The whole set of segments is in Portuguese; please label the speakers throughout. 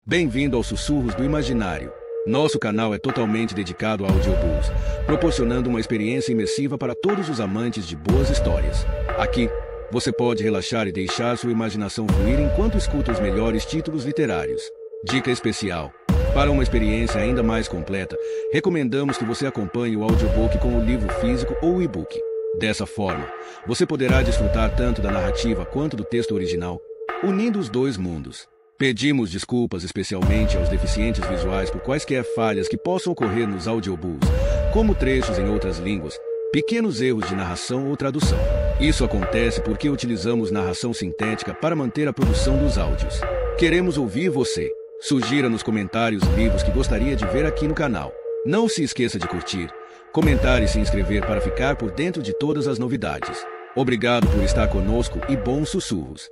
Speaker 1: Bem-vindo aos Sussurros do Imaginário. Nosso canal é totalmente dedicado a audiobooks, proporcionando uma experiência imersiva para todos os amantes de boas histórias. Aqui, você pode relaxar e deixar sua imaginação fluir enquanto escuta os melhores títulos literários. Dica especial: para uma experiência ainda mais completa, recomendamos que você acompanhe o audiobook com o livro físico ou o e-book. Dessa forma, você poderá desfrutar tanto da narrativa quanto do texto original, unindo os dois mundos. Pedimos desculpas especialmente aos deficientes visuais por quaisquer falhas que possam ocorrer nos audiobooks, como trechos em outras línguas, pequenos erros de narração ou tradução. Isso acontece porque utilizamos narração sintética para manter a produção dos áudios. Queremos ouvir você. Sugira nos comentários livros que gostaria de ver aqui no canal. Não se esqueça de curtir, comentar e se inscrever para ficar por dentro de todas as novidades. Obrigado por estar conosco e bons sussurros.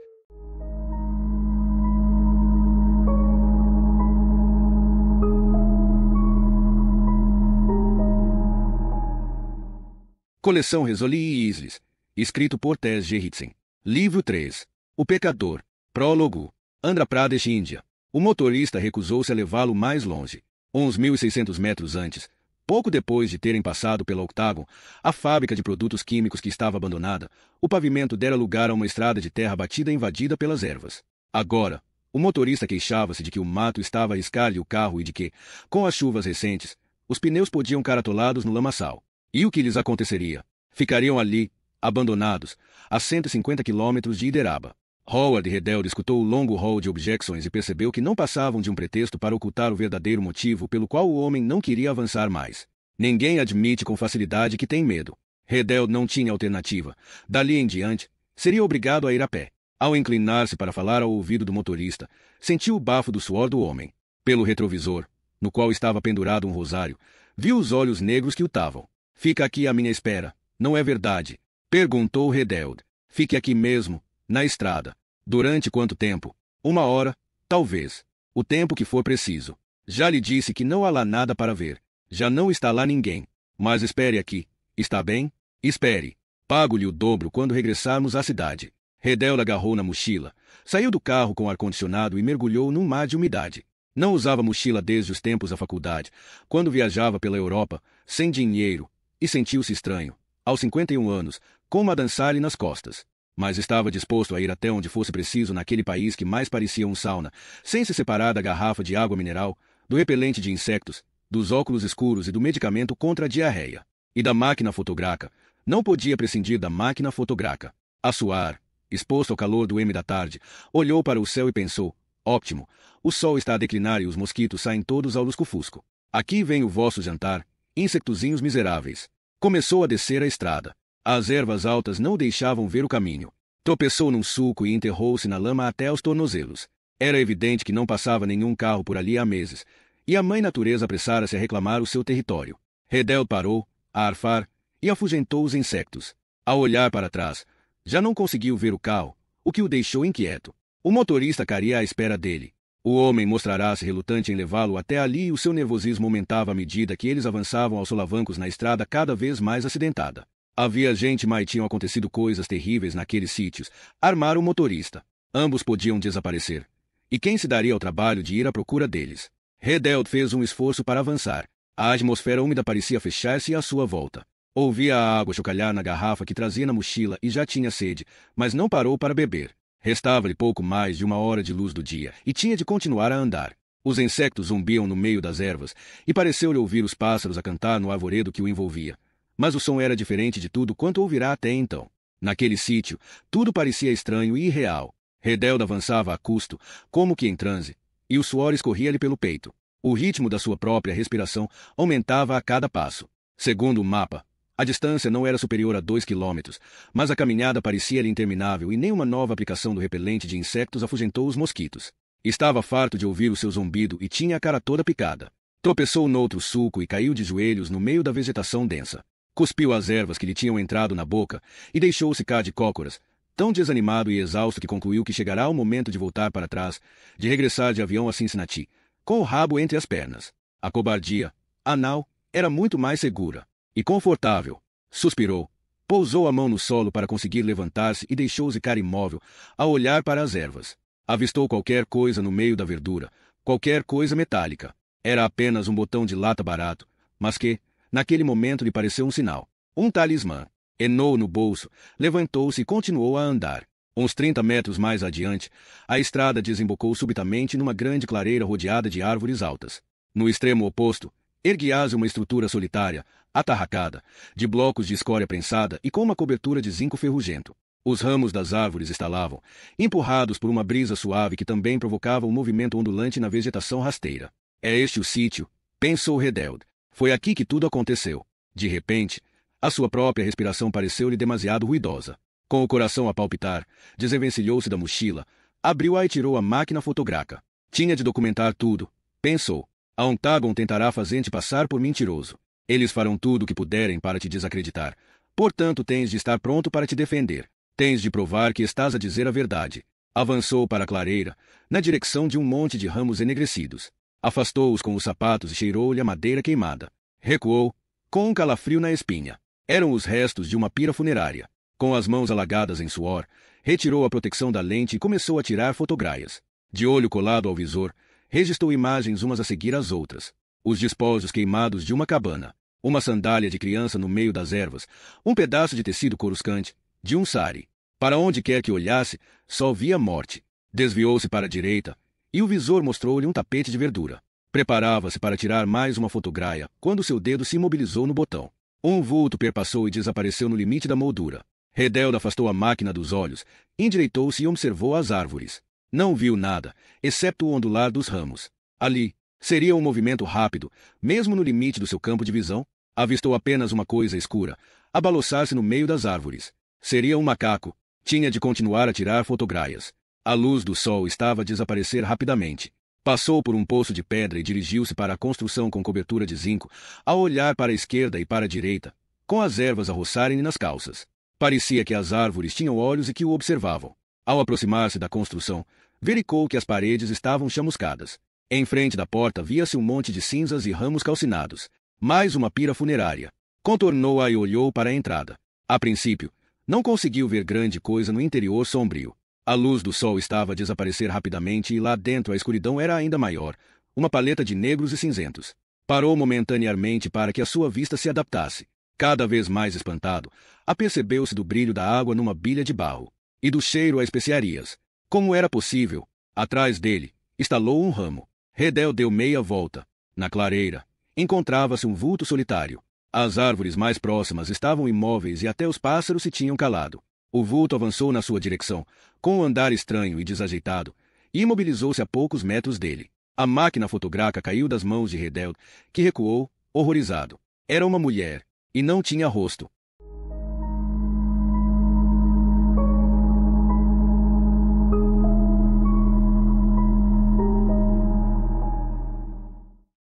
Speaker 1: Coleção Rizzoli e Isles, escrito por Tess Gerritsen. Livro 3. O Pecador. Prólogo. Andhra Pradesh, Índia. O motorista recusou-se a levá-lo mais longe. Uns 1.600 metros antes, pouco depois de terem passado pela Octagon, a fábrica de produtos químicos que estava abandonada, o pavimento dera lugar a uma estrada de terra batida invadida pelas ervas. Agora, o motorista queixava-se de que o mato estava a arriscar-lhe o carro e de que, com as chuvas recentes, os pneus podiam cair atolados no lamaçal. E o que lhes aconteceria? Ficariam ali, abandonados, a 150 quilômetros de Hyderabad. Howard Redeld escutou o longo rol de objeções e percebeu que não passavam de um pretexto para ocultar o verdadeiro motivo pelo qual o homem não queria avançar mais. Ninguém admite com facilidade que tem medo. Redeld não tinha alternativa. Dali em diante, seria obrigado a ir a pé. Ao inclinar-se para falar ao ouvido do motorista, sentiu o bafo do suor do homem. Pelo retrovisor, no qual estava pendurado um rosário, viu os olhos negros que o tavam. Fica aqui à minha espera, não é verdade? Perguntou Redeld. Fique aqui mesmo, na estrada. Durante quanto tempo? 1 hora, talvez. O tempo que for preciso. Já lhe disse que não há lá nada para ver. Já não está lá ninguém. Mas espere aqui. Está bem? Espere. Pago-lhe o dobro quando regressarmos à cidade. Redeld agarrou na mochila, saiu do carro com o ar-condicionado e mergulhou num mar de umidade. Não usava mochila desde os tempos da faculdade, quando viajava pela Europa, sem dinheiro, e sentiu-se estranho, aos 51 anos, com uma dançarina nas costas. Mas estava disposto a ir até onde fosse preciso naquele país que mais parecia um sauna, sem se separar da garrafa de água mineral, do repelente de insetos, dos óculos escuros e do medicamento contra a diarreia. E da máquina fotográfica. Não podia prescindir da máquina fotográfica. A suar, exposto ao calor do M da tarde, olhou para o céu e pensou: ótimo, o sol está a declinar e os mosquitos saem todos ao lusco-fusco. Aqui vem o vosso jantar, insectozinhos miseráveis. Começou a descer a estrada. As ervas altas não o deixavam ver o caminho. Tropeçou num sulco e enterrou-se na lama até aos tornozelos. Era evidente que não passava nenhum carro por ali há meses, e a mãe natureza apressara-se a reclamar o seu território. Redeld parou, a arfar, e afugentou os insectos. Ao olhar para trás, já não conseguiu ver o carro, o que o deixou inquieto. O motorista caria à espera dele. O homem mostrará-se relutante em levá-lo até ali e o seu nervosismo aumentava à medida que eles avançavam aos solavancos na estrada cada vez mais acidentada. Havia gente, mas tinham acontecido coisas terríveis naqueles sítios. Armaram o motorista. Ambos podiam desaparecer. E quem se daria ao trabalho de ir à procura deles? Redeld fez um esforço para avançar. A atmosfera úmida parecia fechar-se à sua volta. Ouvia a água chocalhar na garrafa que trazia na mochila e já tinha sede, mas não parou para beber. Restava-lhe pouco mais de 1 hora de luz do dia, e tinha de continuar a andar. Os insectos zumbiam no meio das ervas, e pareceu-lhe ouvir os pássaros a cantar no arvoredo que o envolvia. Mas o som era diferente de tudo quanto ouvirá até então. Naquele sítio, tudo parecia estranho e irreal. Redeld avançava a custo, como que em transe, e o suor escorria-lhe pelo peito. O ritmo da sua própria respiração aumentava a cada passo. Segundo o mapa, a distância não era superior a 2 quilômetros, mas a caminhada parecia-lhe interminável e nenhuma nova aplicação do repelente de insectos afugentou os mosquitos. Estava farto de ouvir o seu zumbido e tinha a cara toda picada. Tropeçou noutro sulco e caiu de joelhos no meio da vegetação densa. Cuspiu as ervas que lhe tinham entrado na boca e deixou-se cair de cócoras, tão desanimado e exausto que concluiu que chegará o momento de voltar para trás, de regressar de avião a Cincinnati, com o rabo entre as pernas. A cobardia, anal, era muito mais segura e confortável. Suspirou, pousou a mão no solo para conseguir levantar-se e deixou-se cair imóvel, a olhar para as ervas. Avistou qualquer coisa no meio da verdura, qualquer coisa metálica. Era apenas um botão de lata barato, mas que, naquele momento lhe pareceu um sinal. Um talismã. Enou no bolso, levantou-se e continuou a andar. Uns 30 metros mais adiante, a estrada desembocou subitamente numa grande clareira rodeada de árvores altas. No extremo oposto, erguia-se uma estrutura solitária, atarracada, de blocos de escória prensada e com uma cobertura de zinco ferrugento. Os ramos das árvores estalavam, empurrados por uma brisa suave que também provocava um movimento ondulante na vegetação rasteira. É este o sítio, pensou Redeld. Foi aqui que tudo aconteceu. De repente, a sua própria respiração pareceu-lhe demasiado ruidosa. Com o coração a palpitar, desenvencilhou-se da mochila, abriu-a e tirou a máquina fotográfica. Tinha de documentar tudo, pensou. A Ontagon tentará fazer-te passar por mentiroso. Eles farão tudo o que puderem para te desacreditar. Portanto, tens de estar pronto para te defender. Tens de provar que estás a dizer a verdade. Avançou para a clareira, na direção de um monte de ramos enegrecidos. Afastou-os com os sapatos e cheirou-lhe a madeira queimada. Recuou, com um calafrio na espinha. Eram os restos de uma pira funerária. Com as mãos alagadas em suor, retirou a proteção da lente e começou a tirar fotografias. De olho colado ao visor, registrou imagens umas a seguir as outras. Os despojos queimados de uma cabana, uma sandália de criança no meio das ervas, um pedaço de tecido coruscante, de um sari. Para onde quer que olhasse, só via morte. Desviou-se para a direita, e o visor mostrou-lhe um tapete de verdura. Preparava-se para tirar mais uma fotografia, quando seu dedo se imobilizou no botão. Um vulto perpassou e desapareceu no limite da moldura. Redeld afastou a máquina dos olhos, endireitou-se e observou as árvores. Não viu nada, exceto o ondular dos ramos. Ali, seria um movimento rápido, mesmo no limite do seu campo de visão. Avistou apenas uma coisa escura, abalouçar-se no meio das árvores. Seria um macaco. Tinha de continuar a tirar fotografias. A luz do sol estava a desaparecer rapidamente. Passou por um poço de pedra e dirigiu-se para a construção com cobertura de zinco, a olhar para a esquerda e para a direita, com as ervas a roçarem-lhe nas calças. Parecia que as árvores tinham olhos e que o observavam. Ao aproximar-se da construção, verificou que as paredes estavam chamuscadas. Em frente da porta via-se um monte de cinzas e ramos calcinados. Mais uma pira funerária. Contornou-a e olhou para a entrada. A princípio, não conseguiu ver grande coisa no interior sombrio. A luz do sol estava a desaparecer rapidamente e lá dentro a escuridão era ainda maior, uma paleta de negros e cinzentos. Parou momentaneamente para que a sua vista se adaptasse. Cada vez mais espantado, apercebeu-se do brilho da água numa bilha de barro, e do cheiro a especiarias. Como era possível? Atrás dele, estalou um ramo. Redeld deu meia volta. Na clareira, encontrava-se um vulto solitário. As árvores mais próximas estavam imóveis e até os pássaros se tinham calado. O vulto avançou na sua direção, com um andar estranho e desajeitado, e imobilizou-se a poucos metros dele. A máquina fotográfica caiu das mãos de Redeld, que recuou, horrorizado. Era uma mulher, e não tinha rosto.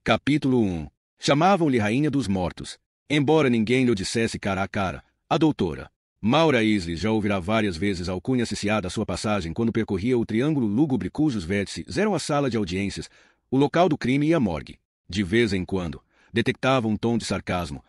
Speaker 1: Capítulo 1. Chamavam-lhe Rainha dos Mortos. Embora ninguém lhe o dissesse cara a cara, a doutora Maura Isley já ouvirá várias vezes a alcunha associada à sua passagem quando percorria o triângulo lúgubre cujos vértices eram a sala de audiências, o local do crime e a morgue. De vez em quando, detectava um tom de sarcasmo.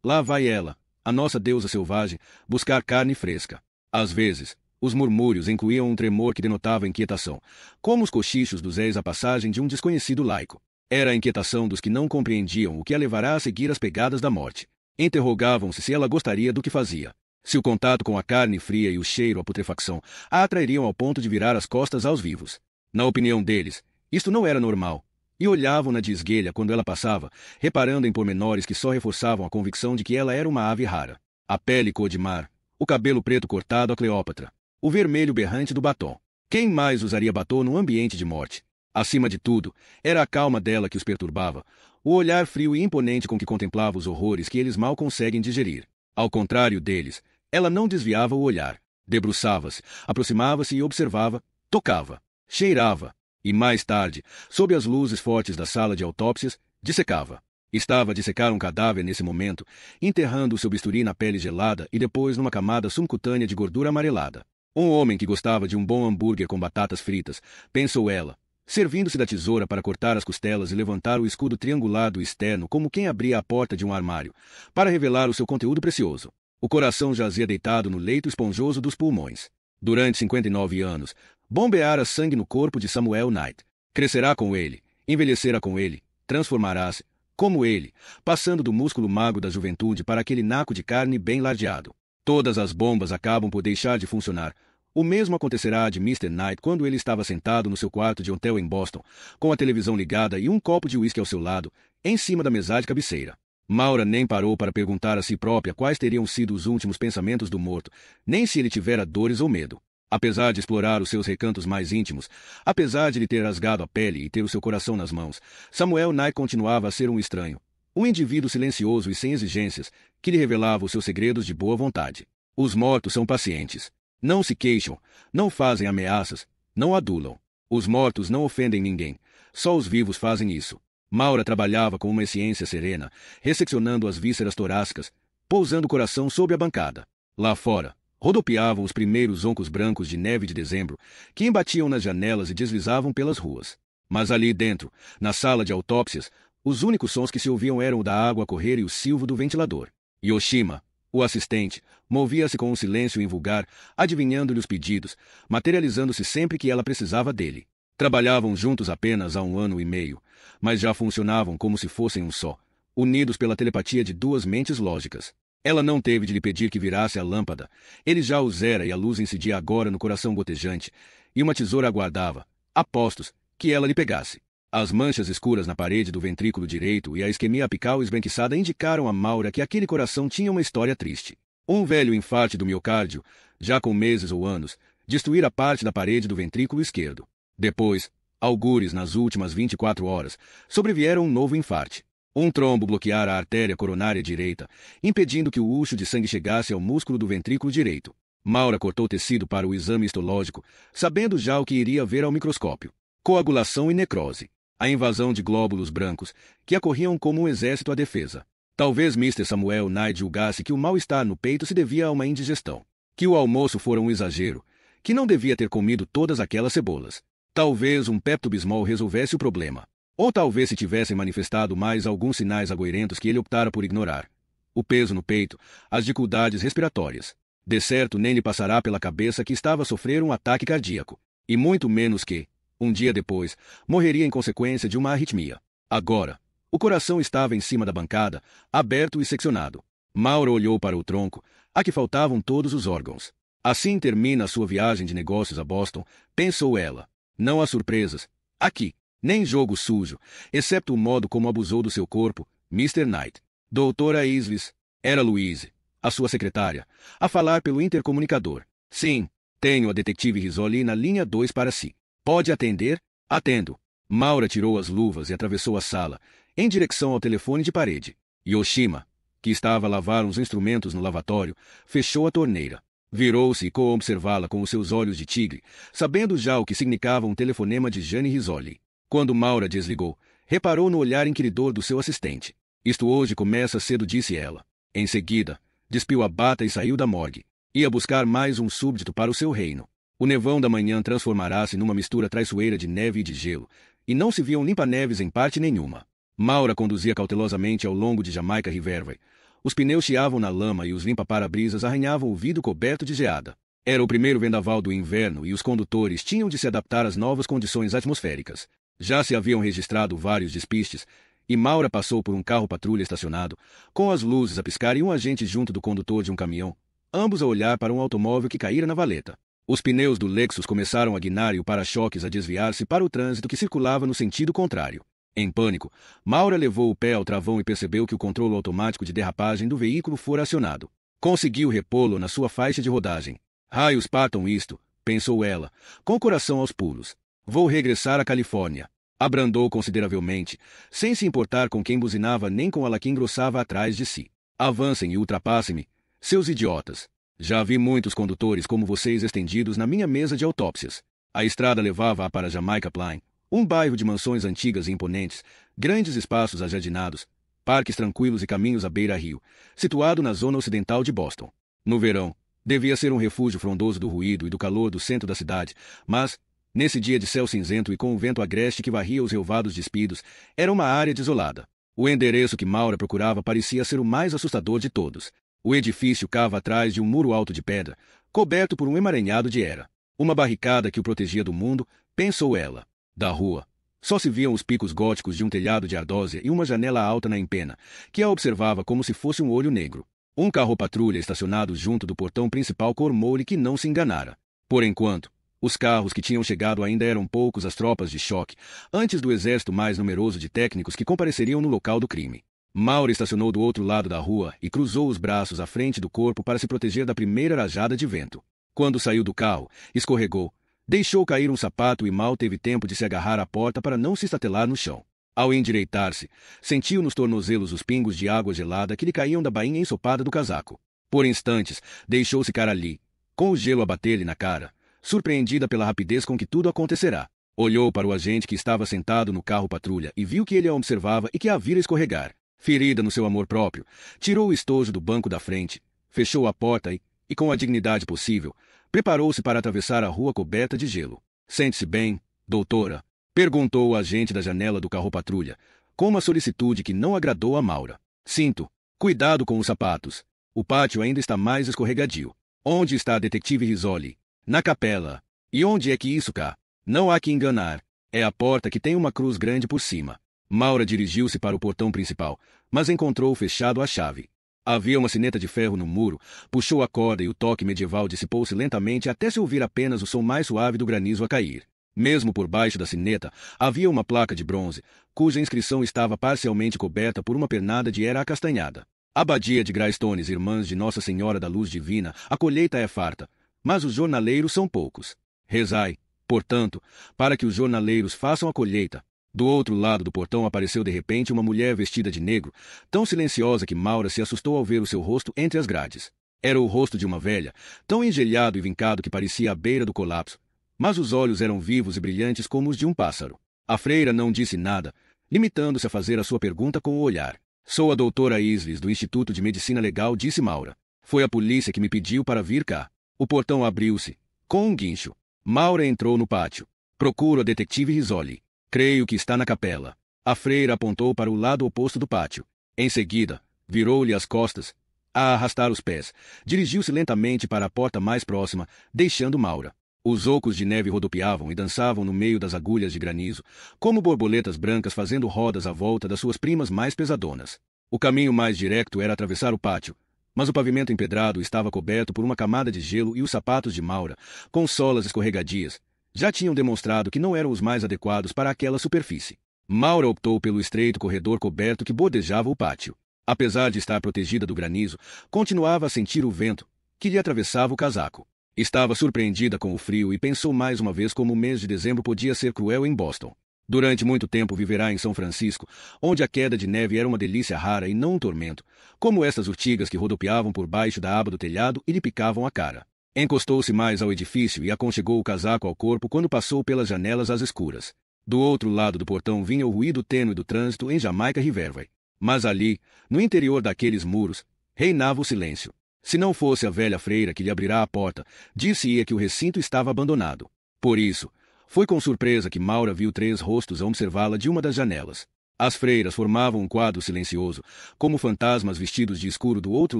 Speaker 1: Lá vai ela, a nossa deusa selvagem, buscar carne fresca. Às vezes, os murmúrios incluíam um tremor que denotava inquietação, como os cochichos dos réis à passagem de um desconhecido laico. Era a inquietação dos que não compreendiam o que a levará a seguir as pegadas da morte. Interrogavam-se se ela gostaria do que fazia. Se o contato com a carne fria e o cheiro à putrefacção a atrairiam ao ponto de virar as costas aos vivos. Na opinião deles, isto não era normal. E olhavam-na de esguelha quando ela passava, reparando em pormenores que só reforçavam a convicção de que ela era uma ave rara. A pele cor de mar, o cabelo preto cortado a Cleópatra, o vermelho berrante do batom. Quem mais usaria batom num ambiente de morte? Acima de tudo, era a calma dela que os perturbava, o olhar frio e imponente com que contemplava os horrores que eles mal conseguem digerir. Ao contrário deles, ela não desviava o olhar. Debruçava-se, aproximava-se e observava, tocava, cheirava. E mais tarde, sob as luzes fortes da sala de autópsias, dissecava. Estava a dissecar um cadáver nesse momento, enterrando o seu bisturi na pele gelada e depois numa camada subcutânea de gordura amarelada. Um homem que gostava de um bom hambúrguer com batatas fritas, pensou ela, servindo-se da tesoura para cortar as costelas e levantar o escudo triangular do externo como quem abria a porta de um armário, para revelar o seu conteúdo precioso. O coração jazia deitado no leito esponjoso dos pulmões. Durante 59 anos, bombeara sangue no corpo de Samuel Knight. Crescerá com ele, envelhecerá com ele, transformará-se, como ele, passando do músculo magro da juventude para aquele naco de carne bem lardeado. Todas as bombas acabam por deixar de funcionar. O mesmo acontecerá de Mr. Knight quando ele estava sentado no seu quarto de hotel em Boston, com a televisão ligada e um copo de uísque ao seu lado, em cima da mesa de cabeceira. Maura nem parou para perguntar a si própria quais teriam sido os últimos pensamentos do morto, nem se ele tivera dores ou medo. Apesar de explorar os seus recantos mais íntimos, apesar de lhe ter rasgado a pele e ter o seu coração nas mãos, Samuel Knight continuava a ser um estranho, um indivíduo silencioso e sem exigências, que lhe revelava os seus segredos de boa vontade. Os mortos são pacientes. Não se queixam, não fazem ameaças, não adulam. Os mortos não ofendem ninguém, só os vivos fazem isso. Maura trabalhava com uma ciência serena, resseccionando as vísceras torácicas, pousando o coração sob a bancada. Lá fora, rodopiavam os primeiros zoncos brancos de neve de dezembro, que embatiam nas janelas e deslizavam pelas ruas. Mas ali dentro, na sala de autópsias, os únicos sons que se ouviam eram o da água a correr e o silvo do ventilador. Yoshima, o assistente, movia-se com um silêncio invulgar, adivinhando-lhe os pedidos, materializando-se sempre que ela precisava dele. Trabalhavam juntos apenas há 1 ano e meio, mas já funcionavam como se fossem um só, unidos pela telepatia de duas mentes lógicas. Ela não teve de lhe pedir que virasse a lâmpada. Ele já os era e a luz incidia agora no coração gotejante, e uma tesoura aguardava, a postos, que ela lhe pegasse. As manchas escuras na parede do ventrículo direito e a isquemia apical esbranquiçada indicaram a Maura que aquele coração tinha uma história triste. Um velho infarte do miocárdio, já com meses ou anos, destruíra parte da parede do ventrículo esquerdo. Depois, algures nas últimas 24 horas, sobrevieram um novo infarte. Um trombo bloqueara a artéria coronária direita, impedindo que o ucho de sangue chegasse ao músculo do ventrículo direito. Maura cortou o tecido para o exame histológico, sabendo já o que iria ver ao microscópio. Coagulação e necrose. A invasão de glóbulos brancos, que acorriam como um exército à defesa. Talvez Mr. Samuel Knight julgasse que o mal-estar no peito se devia a uma indigestão, que o almoço fora um exagero, que não devia ter comido todas aquelas cebolas. Talvez um Pepto-Bismol resolvesse o problema. Ou talvez se tivessem manifestado mais alguns sinais agoirentos que ele optara por ignorar. O peso no peito, as dificuldades respiratórias. De certo nem lhe passará pela cabeça que estava a sofrer um ataque cardíaco. E muito menos que, um dia depois, morreria em consequência de uma arritmia. Agora, o coração estava em cima da bancada, aberto e seccionado. Maura olhou para o tronco, a que faltavam todos os órgãos. Assim termina a sua viagem de negócios a Boston, pensou ela. Não há surpresas. Aqui. Nem jogo sujo, exceto o modo como abusou do seu corpo, Mr. Knight. Doutora Isles, era Louise, a sua secretária, a falar pelo intercomunicador. Sim, tenho a detetive Risoli na linha 2 para si. Pode atender? Atendo. Maura tirou as luvas e atravessou a sala, em direção ao telefone de parede. Yoshima, que estava a lavar uns instrumentos no lavatório, fechou a torneira. Virou-se e ficou a observá-la com os seus olhos de tigre, sabendo já o que significava um telefonema de Jane Risoli. Quando Maura desligou, reparou no olhar inquiridor do seu assistente. Isto hoje começa cedo, disse ela. Em seguida, despiu a bata e saiu da morgue. Ia buscar mais um súbdito para o seu reino. O nevão da manhã transformará-se numa mistura traiçoeira de neve e de gelo, e não se viam limpa-neves em parte nenhuma. Maura conduzia cautelosamente ao longo de Jamaica Riverway. Os pneus chiavam na lama e os limpa-parabrisas arranhavam o vidro coberto de geada. Era o primeiro vendaval do inverno e os condutores tinham de se adaptar às novas condições atmosféricas. Já se haviam registrado vários despistes, e Maura passou por um carro-patrulha estacionado, com as luzes a piscar e um agente junto do condutor de um caminhão, ambos a olhar para um automóvel que caíra na valeta. Os pneus do Lexus começaram a guinar e o para-choques a desviar-se para o trânsito que circulava no sentido contrário. Em pânico, Maura levou o pé ao travão e percebeu que o controle automático de derrapagem do veículo fora acionado. Conseguiu repô-lo na sua faixa de rodagem. Raios partam isto, pensou ela, com o coração aos pulos. Vou regressar à Califórnia. Abrandou consideravelmente, sem se importar com quem buzinava nem com ela que engrossava atrás de si. Avancem e ultrapassem-me, seus idiotas. Já vi muitos condutores como vocês estendidos na minha mesa de autópsias. A estrada levava-a para Jamaica Plain, um bairro de mansões antigas e imponentes, grandes espaços ajardinados, parques tranquilos e caminhos à beira-rio, situado na zona ocidental de Boston. No verão, devia ser um refúgio frondoso do ruído e do calor do centro da cidade, mas, nesse dia de céu cinzento e com o vento agreste que varria os relvados despidos, era uma área desolada. O endereço que Maura procurava parecia ser o mais assustador de todos. O edifício cava atrás de um muro alto de pedra, coberto por um emaranhado de era. Uma barricada que o protegia do mundo, pensou ela. Da rua, Só se viam os picos góticos de um telhado de ardósia e uma janela alta na empena, que a observava como se fosse um olho negro. Um carro-patrulha estacionado junto do portão principal informou-lhe que não se enganara. Por enquanto, os carros que tinham chegado ainda eram poucos as tropas de choque, antes do exército mais numeroso de técnicos que compareceriam no local do crime. Maura estacionou do outro lado da rua e cruzou os braços à frente do corpo para se proteger da primeira rajada de vento. Quando saiu do carro, escorregou, deixou cair um sapato e mal teve tempo de se agarrar à porta para não se estatelar no chão. Ao endireitar-se, sentiu nos tornozelos os pingos de água gelada que lhe caíam da bainha ensopada do casaco. Por instantes, deixou-se cair ali, com o gelo a bater-lhe na cara, surpreendida pela rapidez com que tudo acontecerá. Olhou para o agente que estava sentado no carro-patrulha e viu que ele a observava e que a vira escorregar. Ferida no seu amor próprio, tirou o estojo do banco da frente, fechou a porta e com a dignidade possível, preparou-se para atravessar a rua coberta de gelo. Sente-se bem, doutora? Perguntou o agente da janela do carro-patrulha, com uma solicitude que não agradou a Maura. Sinto. Cuidado com os sapatos. O pátio ainda está mais escorregadio. Onde está a detetive Risoli? Na capela. E onde é que isso cá? Não há que enganar. É a porta que tem uma cruz grande por cima. Maura dirigiu-se para o portão principal, mas encontrou fechado a chave. Havia uma sineta de ferro no muro, puxou a corda e o toque medieval dissipou-se lentamente até se ouvir apenas o som mais suave do granizo a cair. Mesmo por baixo da sineta, havia uma placa de bronze, cuja inscrição estava parcialmente coberta por uma pernada de era acastanhada. Abadia de Greystones, Irmãs de Nossa Senhora da Luz Divina, a colheita é farta, mas os jornaleiros são poucos. Rezai, portanto, para que os jornaleiros façam a colheita. Do outro lado do portão apareceu de repente uma mulher vestida de negro, tão silenciosa que Maura se assustou ao ver o seu rosto entre as grades. Era o rosto de uma velha, tão engelhado e vincado que parecia à beira do colapso, mas os olhos eram vivos e brilhantes como os de um pássaro. A freira não disse nada, limitando-se a fazer a sua pergunta com o olhar. Sou a doutora Isles, do Instituto de Medicina Legal, disse Maura. Foi a polícia que me pediu para vir cá. O portão abriu-se, com um guincho. Maura entrou no pátio. Procuro a detetive Risoli. Creio que está na capela. A freira apontou para o lado oposto do pátio. Em seguida, virou-lhe as costas. A arrastar os pés, dirigiu-se lentamente para a porta mais próxima, deixando Maura. Os ocos de neve rodopiavam e dançavam no meio das agulhas de granizo, como borboletas brancas fazendo rodas à volta das suas primas mais pesadonas. O caminho mais direto era atravessar o pátio, mas o pavimento empedrado estava coberto por uma camada de gelo e os sapatos de Maura, com solas escorregadias, já tinham demonstrado que não eram os mais adequados para aquela superfície. Maura optou pelo estreito corredor coberto que bordejava o pátio. Apesar de estar protegida do granizo, continuava a sentir o vento, que lhe atravessava o casaco. Estava surpreendida com o frio e pensou mais uma vez como o mês de dezembro podia ser cruel em Boston. Durante muito tempo viverá em São Francisco, onde a queda de neve era uma delícia rara e não um tormento, como estas urtigas que rodopiavam por baixo da aba do telhado e lhe picavam a cara. Encostou-se mais ao edifício e aconchegou o casaco ao corpo quando passou pelas janelas às escuras. Do outro lado do portão vinha o ruído tênue do trânsito em Jamaica Riverway. Mas ali, no interior daqueles muros, reinava o silêncio. Se não fosse a velha freira que lhe abrirá a porta, dir-se-ia que o recinto estava abandonado. Por isso, foi com surpresa que Maura viu 3 rostos a observá-la de uma das janelas. As freiras formavam um quadro silencioso, como fantasmas vestidos de escuro do outro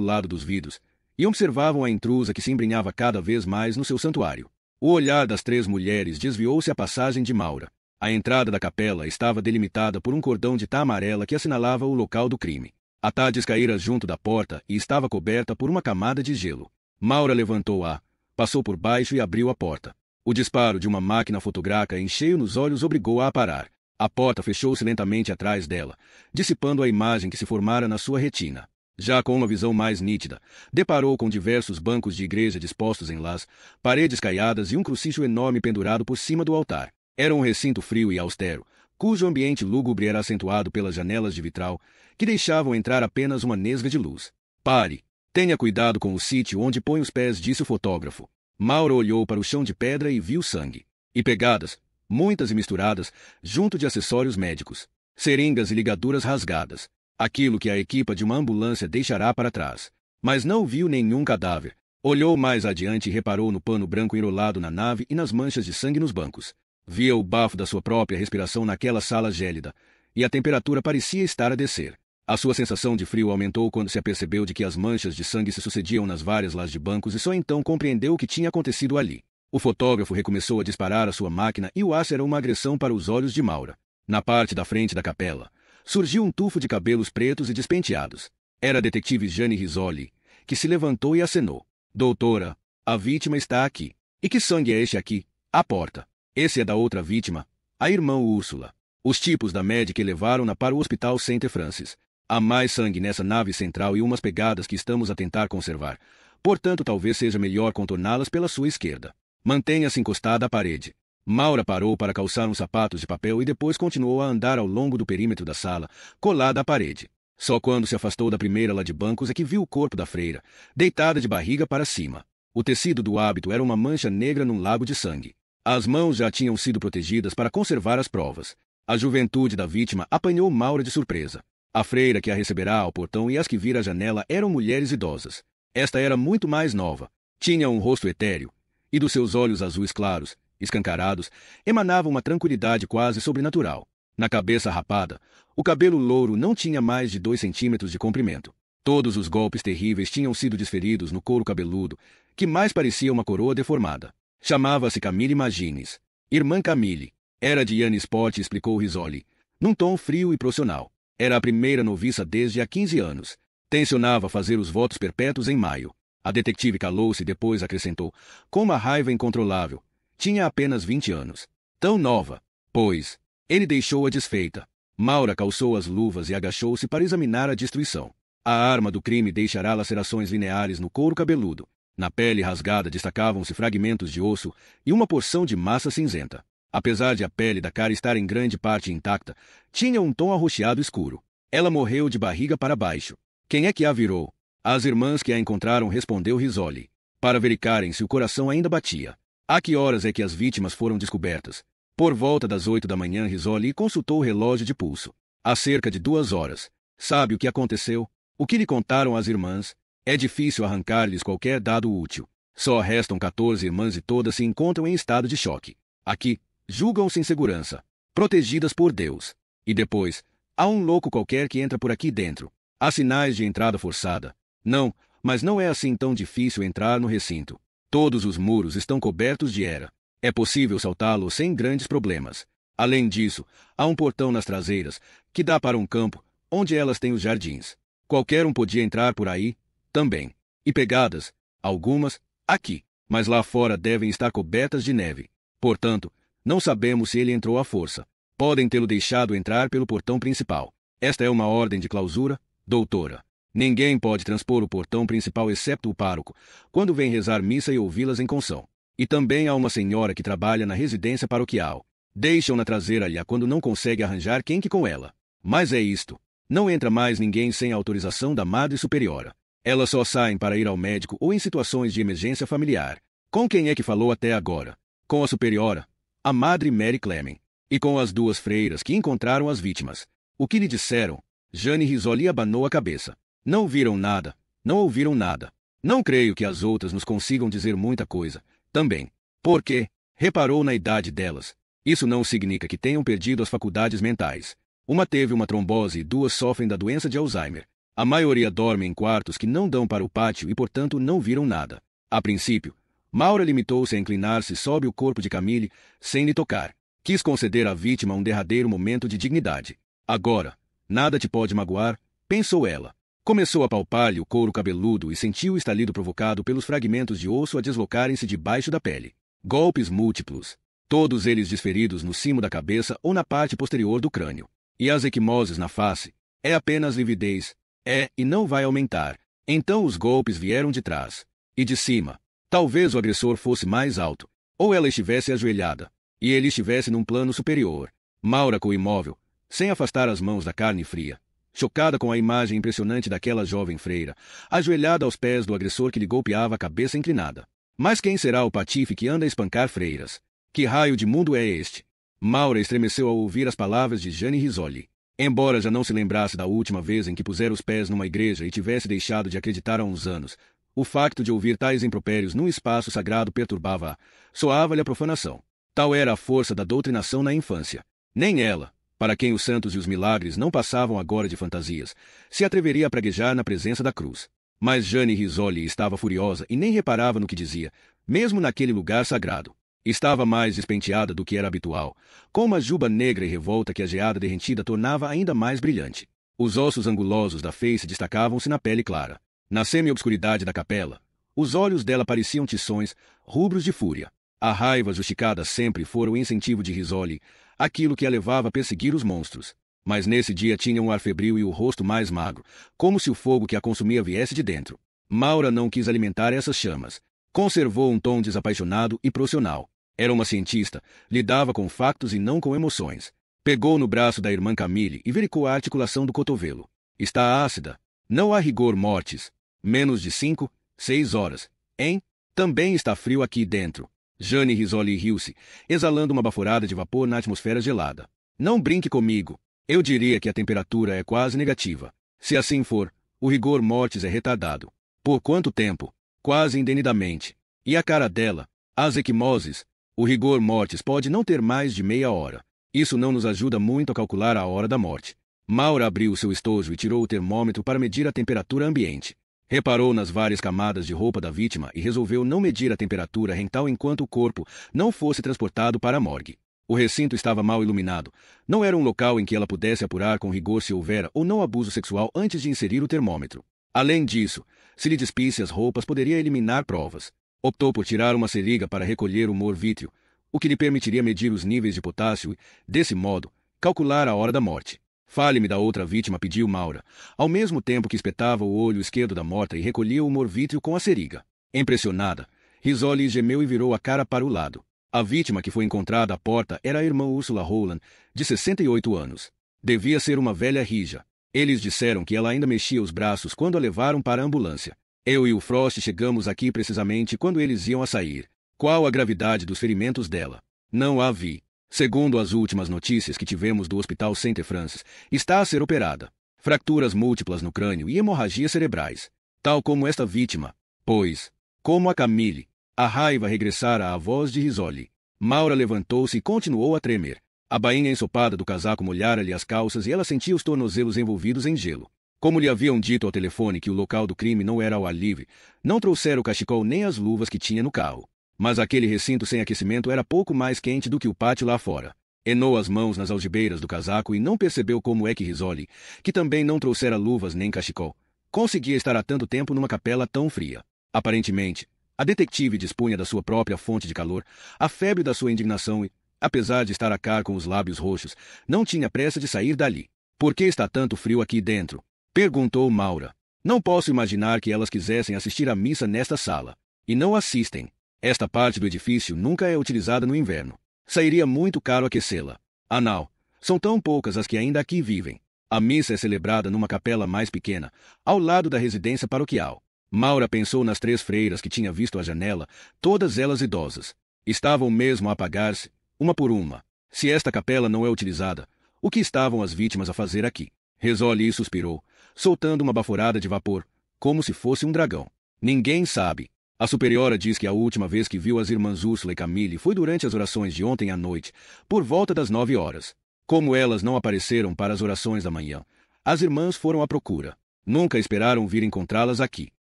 Speaker 1: lado dos vidros, e observavam a intrusa que se embrenhava cada vez mais no seu santuário. O olhar das 3 mulheres desviou-se à passagem de Maura. A entrada da capela estava delimitada por um cordão de tá amarela que assinalava o local do crime. A tá descaíra junto da porta e estava coberta por uma camada de gelo. Maura levantou-a, passou por baixo e abriu a porta. O disparo de uma máquina fotográfica em cheio nos olhos obrigou-a a parar. A porta fechou-se lentamente atrás dela, dissipando a imagem que se formara na sua retina. Já com uma visão mais nítida, deparou com diversos bancos de igreja dispostos em las, paredes caiadas e um crucifixo enorme pendurado por cima do altar. Era um recinto frio e austero, cujo ambiente lúgubre era acentuado pelas janelas de vitral, que deixavam entrar apenas uma nesga de luz. Pare! Tenha cuidado com o sítio onde põe os pés, disse o fotógrafo. Maura olhou para o chão de pedra e viu sangue. E pegadas, muitas e misturadas, junto de acessórios médicos. Seringas e ligaduras rasgadas. Aquilo que a equipa de uma ambulância deixará para trás. Mas não viu nenhum cadáver. Olhou mais adiante e reparou no pano branco enrolado na nave e nas manchas de sangue nos bancos. Via o bafo da sua própria respiração naquela sala gélida, e a temperatura parecia estar a descer. A sua sensação de frio aumentou quando se apercebeu de que as manchas de sangue se sucediam nas várias las de bancos e só então compreendeu o que tinha acontecido ali. O fotógrafo recomeçou a disparar a sua máquina e o aço era uma agressão para os olhos de Maura. Na parte da frente da capela, surgiu um tufo de cabelos pretos e despenteados. Era a detetive Jane Rizzoli, que se levantou e acenou. Doutora, a vítima está aqui. E que sangue é este aqui? À porta. Esse é da outra vítima, a irmã Úrsula. Os tipos da médica levaram-na para o Hospital St. Francis. Há mais sangue nessa nave central e umas pegadas que estamos a tentar conservar. Portanto, talvez seja melhor contorná-las pela sua esquerda. Mantenha-se encostada à parede. Maura parou para calçar uns sapatos de papel e depois continuou a andar ao longo do perímetro da sala, colada à parede. Só quando se afastou da primeira lá de bancos é que viu o corpo da freira, deitada de barriga para cima. O tecido do hábito era uma mancha negra num lago de sangue. As mãos já tinham sido protegidas para conservar as provas. A juventude da vítima apanhou Maura de surpresa. A freira que a receberá ao portão e as que vira à janela eram mulheres idosas. Esta era muito mais nova. Tinha um rosto etéreo, e dos seus olhos azuis claros, escancarados, emanava uma tranquilidade quase sobrenatural. Na cabeça rapada, o cabelo louro não tinha mais de 2 centímetros de comprimento. Todos os golpes terríveis tinham sido desferidos no couro cabeludo, que mais parecia uma coroa deformada. Chamava-se Camille Magines. Irmã Camille. Era de Yannis Sport, explicou Rizzoli, num tom frio e profissional. Era a primeira noviça desde há 15 anos. Tencionava fazer os votos perpétuos em maio. A detetive calou-se e depois acrescentou, com uma raiva incontrolável. Tinha apenas 20 anos. Tão nova. Pois, ele deixou-a desfeita. Maura calçou as luvas e agachou-se para examinar a destruição. A arma do crime deixará lacerações lineares no couro cabeludo. Na pele rasgada destacavam-se fragmentos de osso e uma porção de massa cinzenta. Apesar de a pele da cara estar em grande parte intacta, tinha um tom arroxeado escuro. Ela morreu de barriga para baixo. Quem é que a virou? As irmãs que a encontraram, respondeu Rizzoli, para verificarem se o coração ainda batia. A que horas é que as vítimas foram descobertas? Por volta das 8 da manhã, Rizzoli consultou o relógio de pulso. Há cerca de 2 horas. Sabe o que aconteceu? O que lhe contaram as irmãs? É difícil arrancar-lhes qualquer dado útil. Só restam 14 irmãs e todas se encontram em estado de choque. Aqui, julgam-se em segurança, protegidas por Deus. E depois, há um louco qualquer que entra por aqui dentro. Há sinais de entrada forçada. Não, mas não é assim tão difícil entrar no recinto. Todos os muros estão cobertos de era. É possível saltá-lo sem grandes problemas. Além disso, há um portão nas traseiras, que dá para um campo, onde elas têm os jardins. Qualquer um podia entrar por aí, também. E pegadas, algumas, aqui. Mas lá fora devem estar cobertas de neve. Portanto, não sabemos se ele entrou à força. Podem tê-lo deixado entrar pelo portão principal. Esta é uma ordem de clausura, doutora. Ninguém pode transpor o portão principal excepto o pároco, quando vem rezar missa e ouvi-las em confissão. E também há uma senhora que trabalha na residência paroquial. Deixam-na trazer-lhe quando não consegue arranjar quem que com ela. Mas é isto. Não entra mais ninguém sem a autorização da Madre Superiora. Elas só saem para ir ao médico ou em situações de emergência familiar. Com quem é que falou até agora? Com a Superiora, a Madre Mary Clement, e com as 2 freiras que encontraram as vítimas. O que lhe disseram? Jane Rizzoli abanou a cabeça. Não viram nada, não ouviram nada. Não creio que as outras nos consigam dizer muita coisa, também. Porque, reparou na idade delas. Isso não significa que tenham perdido as faculdades mentais. Uma teve uma trombose e 2 sofrem da doença de Alzheimer. A maioria dorme em quartos que não dão para o pátio e, portanto, não viram nada. A princípio, Maura limitou-se a inclinar-se sob o corpo de Camille, sem lhe tocar. Quis conceder à vítima um derradeiro momento de dignidade. Agora, nada te pode magoar, pensou ela. Começou a palpar-lhe o couro cabeludo e sentiu o estalido provocado pelos fragmentos de osso a deslocarem-se debaixo da pele. Golpes múltiplos, todos eles desferidos no cimo da cabeça ou na parte posterior do crânio. E as equimoses na face? É apenas lividez. É, e não vai aumentar. Então os golpes vieram de trás. E de cima. Talvez o agressor fosse mais alto. Ou ela estivesse ajoelhada. E ele estivesse num plano superior. Maura ficou imóvel, sem afastar as mãos da carne fria. Chocada com a imagem impressionante daquela jovem freira, ajoelhada aos pés do agressor que lhe golpeava a cabeça inclinada. Mas quem será o patife que anda a espancar freiras? Que raio de mundo é este? Maura estremeceu ao ouvir as palavras de Jane Rizzoli. Embora já não se lembrasse da última vez em que pusera os pés numa igreja e tivesse deixado de acreditar há uns anos, o facto de ouvir tais impropérios num espaço sagrado perturbava-a. Soava-lhe a profanação. Tal era a força da doutrinação na infância. Nem ela, para quem os santos e os milagres não passavam agora de fantasias, se atreveria a praguejar na presença da cruz. Mas Jane Rizzoli estava furiosa e nem reparava no que dizia, mesmo naquele lugar sagrado. Estava mais despenteada do que era habitual, com uma juba negra e revolta que a geada derretida tornava ainda mais brilhante. Os ossos angulosos da face destacavam-se na pele clara. Na semi-obscuridade da capela, os olhos dela pareciam tições, rubros de fúria. A raiva justificada sempre fora o incentivo de Risoli, aquilo que a levava a perseguir os monstros. Mas nesse dia tinha um ar febril e o rosto mais magro, como se o fogo que a consumia viesse de dentro. Maura não quis alimentar essas chamas. Conservou um tom desapaixonado e profissional. Era uma cientista, lidava com factos e não com emoções. Pegou no braço da irmã Camille e verificou a articulação do cotovelo. Está ácida. Não há rigor mortis. Menos de 5, 6 horas. Hein? Também está frio aqui dentro. Jane Risoli riu-se, exalando uma baforada de vapor na atmosfera gelada. Não brinque comigo. Eu diria que a temperatura é quase negativa. Se assim for, o rigor mortis é retardado. Por quanto tempo? Quase indefinidamente. E a cara dela? As equimoses? O rigor mortis pode não ter mais de meia hora. Isso não nos ajuda muito a calcular a hora da morte. Maura abriu seu estojo e tirou o termômetro para medir a temperatura ambiente. Reparou nas várias camadas de roupa da vítima e resolveu não medir a temperatura rental enquanto o corpo não fosse transportado para a morgue. O recinto estava mal iluminado. Não era um local em que ela pudesse apurar com rigor se houvera ou não abuso sexual antes de inserir o termômetro. Além disso, se lhe despisse as roupas, poderia eliminar provas. Optou por tirar uma seringa para recolher o humor vítreo, o que lhe permitiria medir os níveis de potássio e, desse modo, calcular a hora da morte. Fale-me da outra vítima, pediu Maura, ao mesmo tempo que espetava o olho esquerdo da morta e recolhia o humor vítreo com a seringa. Impressionada, Risoli gemeu e virou a cara para o lado. A vítima que foi encontrada à porta era a irmã Ursula Rowland, de 68 anos. Devia ser uma velha rija. Eles disseram que ela ainda mexia os braços quando a levaram para a ambulância. Eu e o Frost chegamos aqui precisamente quando eles iam a sair. Qual a gravidade dos ferimentos dela? Não a vi. Segundo as últimas notícias que tivemos do Hospital St. Francis, está a ser operada. Fraturas múltiplas no crânio e hemorragias cerebrais. Tal como esta vítima. Pois, como a Camille. A raiva regressara à voz de Risoli. Maura levantou-se e continuou a tremer. A bainha ensopada do casaco molhara-lhe as calças e ela sentia os tornozelos envolvidos em gelo. Como lhe haviam dito ao telefone que o local do crime não era ao ar livre, não trouxera o cachecol nem as luvas que tinha no carro. Mas aquele recinto sem aquecimento era pouco mais quente do que o pátio lá fora. Enou as mãos nas algibeiras do casaco e não percebeu como é que Risoli, que também não trouxera luvas nem cachecol, conseguia estar há tanto tempo numa capela tão fria. Aparentemente, a detetive dispunha da sua própria fonte de calor, a febre da sua indignação e, apesar de estar a car com os lábios roxos, não tinha pressa de sair dali. Por que está tanto frio aqui dentro? Perguntou Maura. Não posso imaginar que elas quisessem assistir à missa nesta sala. E não assistem. Esta parte do edifício nunca é utilizada no inverno. Sairia muito caro aquecê-la. Não. São tão poucas as que ainda aqui vivem. A missa é celebrada numa capela mais pequena, ao lado da residência paroquial. Maura pensou nas 3 freiras que tinha visto à janela, todas elas idosas. Estavam mesmo a apagar-se, uma por uma. Se esta capela não é utilizada, o que estavam as vítimas a fazer aqui? Risoli suspirou, soltando uma baforada de vapor, como se fosse um dragão. Ninguém sabe. A superiora diz que a última vez que viu as irmãs Úrsula e Camille foi durante as orações de ontem à noite, por volta das 9 horas. Como elas não apareceram para as orações da manhã, as irmãs foram à procura. Nunca esperaram vir encontrá-las aqui.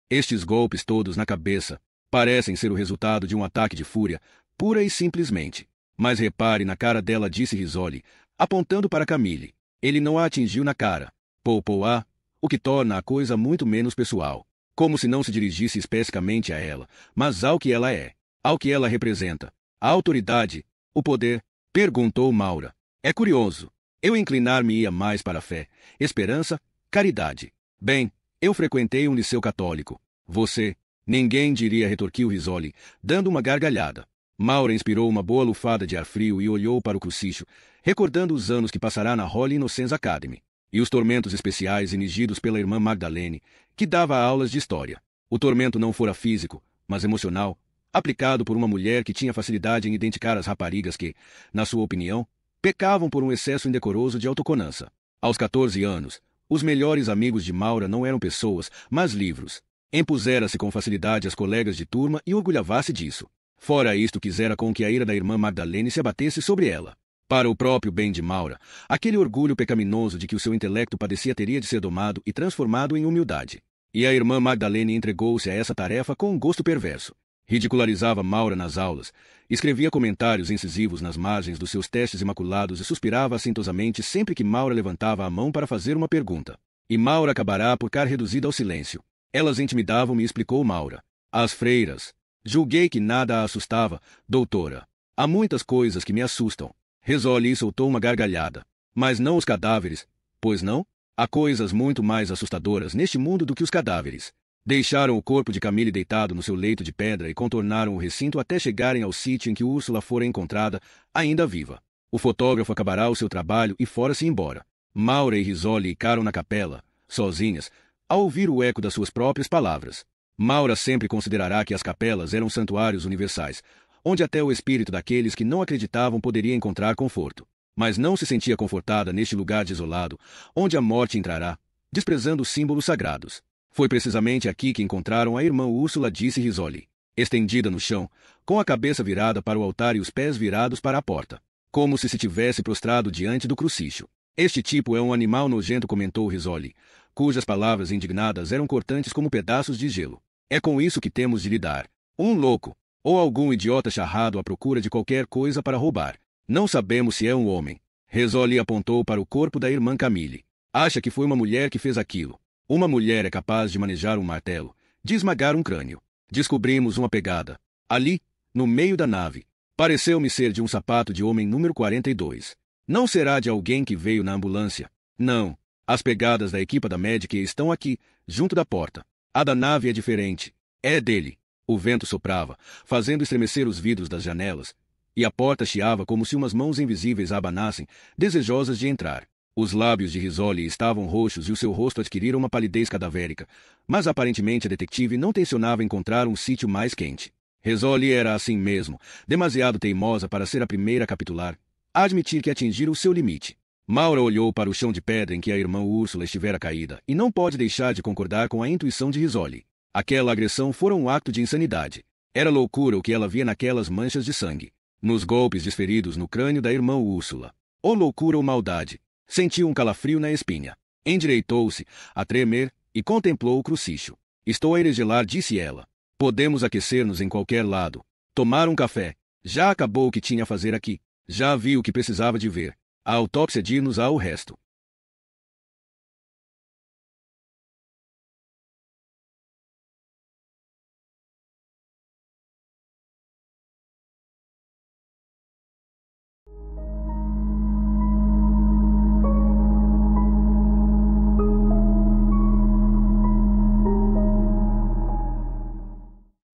Speaker 1: Estes golpes todos na cabeça parecem ser o resultado de um ataque de fúria, pura e simplesmente. Mas repare na cara dela, disse Risoli, apontando para Camille. Ele não a atingiu na cara. Poupou-a, o que torna a coisa muito menos pessoal. Como se não se dirigisse especificamente a ela, mas ao que ela é, ao que ela representa. A autoridade, o poder, perguntou Maura. É curioso. Eu inclinar-me-ia mais para a fé, esperança, caridade. Bem, eu frequentei um liceu católico. Você, ninguém diria, retorquiu Risoli, dando uma gargalhada. Maura inspirou uma boa lufada de ar frio e olhou para o crucifixo, recordando os anos que passará na Holy Innocents Academy. E os tormentos especiais inigidos pela irmã Magdalene, que dava aulas de história. O tormento não fora físico, mas emocional, aplicado por uma mulher que tinha facilidade em identificar as raparigas que, na sua opinião, pecavam por um excesso indecoroso de autoconança. Aos 14 anos, os melhores amigos de Maura não eram pessoas, mas livros. Impusera-se com facilidade às colegas de turma e orgulhava-se disso. Fora isto, quisera com que a ira da irmã Magdalene se abatesse sobre ela. Para o próprio bem de Maura, aquele orgulho pecaminoso de que o seu intelecto padecia teria de ser domado e transformado em humildade. E a irmã Magdalene entregou-se a essa tarefa com um gosto perverso. Ridicularizava Maura nas aulas, escrevia comentários incisivos nas margens dos seus testes imaculados e suspirava assintosamente sempre que Maura levantava a mão para fazer uma pergunta. E Maura acabará por ficar reduzida ao silêncio. Elas intimidavam-me, explicou Maura. As freiras. Julguei que nada a assustava, doutora. Há muitas coisas que me assustam. Risoli soltou uma gargalhada. Mas não os cadáveres, pois não? Há coisas muito mais assustadoras neste mundo do que os cadáveres. Deixaram o corpo de Camille deitado no seu leito de pedra e contornaram o recinto até chegarem ao sítio em que Úrsula fora encontrada, ainda viva. O fotógrafo acabará o seu trabalho e fora-se embora. Maura e Risoli ficaram na capela, sozinhas, ao ouvir o eco das suas próprias palavras. Maura sempre considerará que as capelas eram santuários universais, onde até o espírito daqueles que não acreditavam poderia encontrar conforto. Mas não se sentia confortada neste lugar desolado, onde a morte entrará, desprezando os símbolos sagrados. Foi precisamente aqui que encontraram a irmã Úrsula, disse Risoli, estendida no chão, com a cabeça virada para o altar e os pés virados para a porta, como se tivesse prostrado diante do crucifixo. Este tipo é um animal nojento, comentou Risoli, cujas palavras indignadas eram cortantes como pedaços de gelo. É com isso que temos de lidar. Um louco, ou algum idiota charrado à procura de qualquer coisa para roubar. Não sabemos se é um homem. Risoli apontou para o corpo da irmã Camille. Acha que foi uma mulher que fez aquilo. Uma mulher é capaz de manejar um martelo, de esmagar um crânio. Descobrimos uma pegada. Ali, no meio da nave. Pareceu-me ser de um sapato de homem número 42. Não será de alguém que veio na ambulância. Não. As pegadas da equipa da médica estão aqui, junto da porta. A da nave é diferente. É dele. O vento soprava, fazendo estremecer os vidros das janelas, e a porta chiava como se umas mãos invisíveis a abanassem, desejosas de entrar. Os lábios de Risoli estavam roxos e o seu rosto adquirira uma palidez cadavérica, mas aparentemente a detetive não tencionava encontrar um sítio mais quente. Risoli era assim mesmo, demasiado teimosa para ser a primeira a capitular, a admitir que atingira o seu limite. Maura olhou para o chão de pedra em que a irmã Úrsula estivera caída e não pode deixar de concordar com a intuição de Risoli. Aquela agressão fora um acto de insanidade. Era loucura o que ela via naquelas manchas de sangue, nos golpes desferidos no crânio da irmã Úrsula. Ou loucura ou maldade. Sentiu um calafrio na espinha. Endireitou-se, a tremer, e contemplou o crucifixo. Estou a eregelar, disse ela. Podemos aquecer-nos em qualquer lado. Tomar um café. Já acabou o que tinha a fazer aqui. Já vi o que precisava de ver. A autópsia dir-nos ao resto.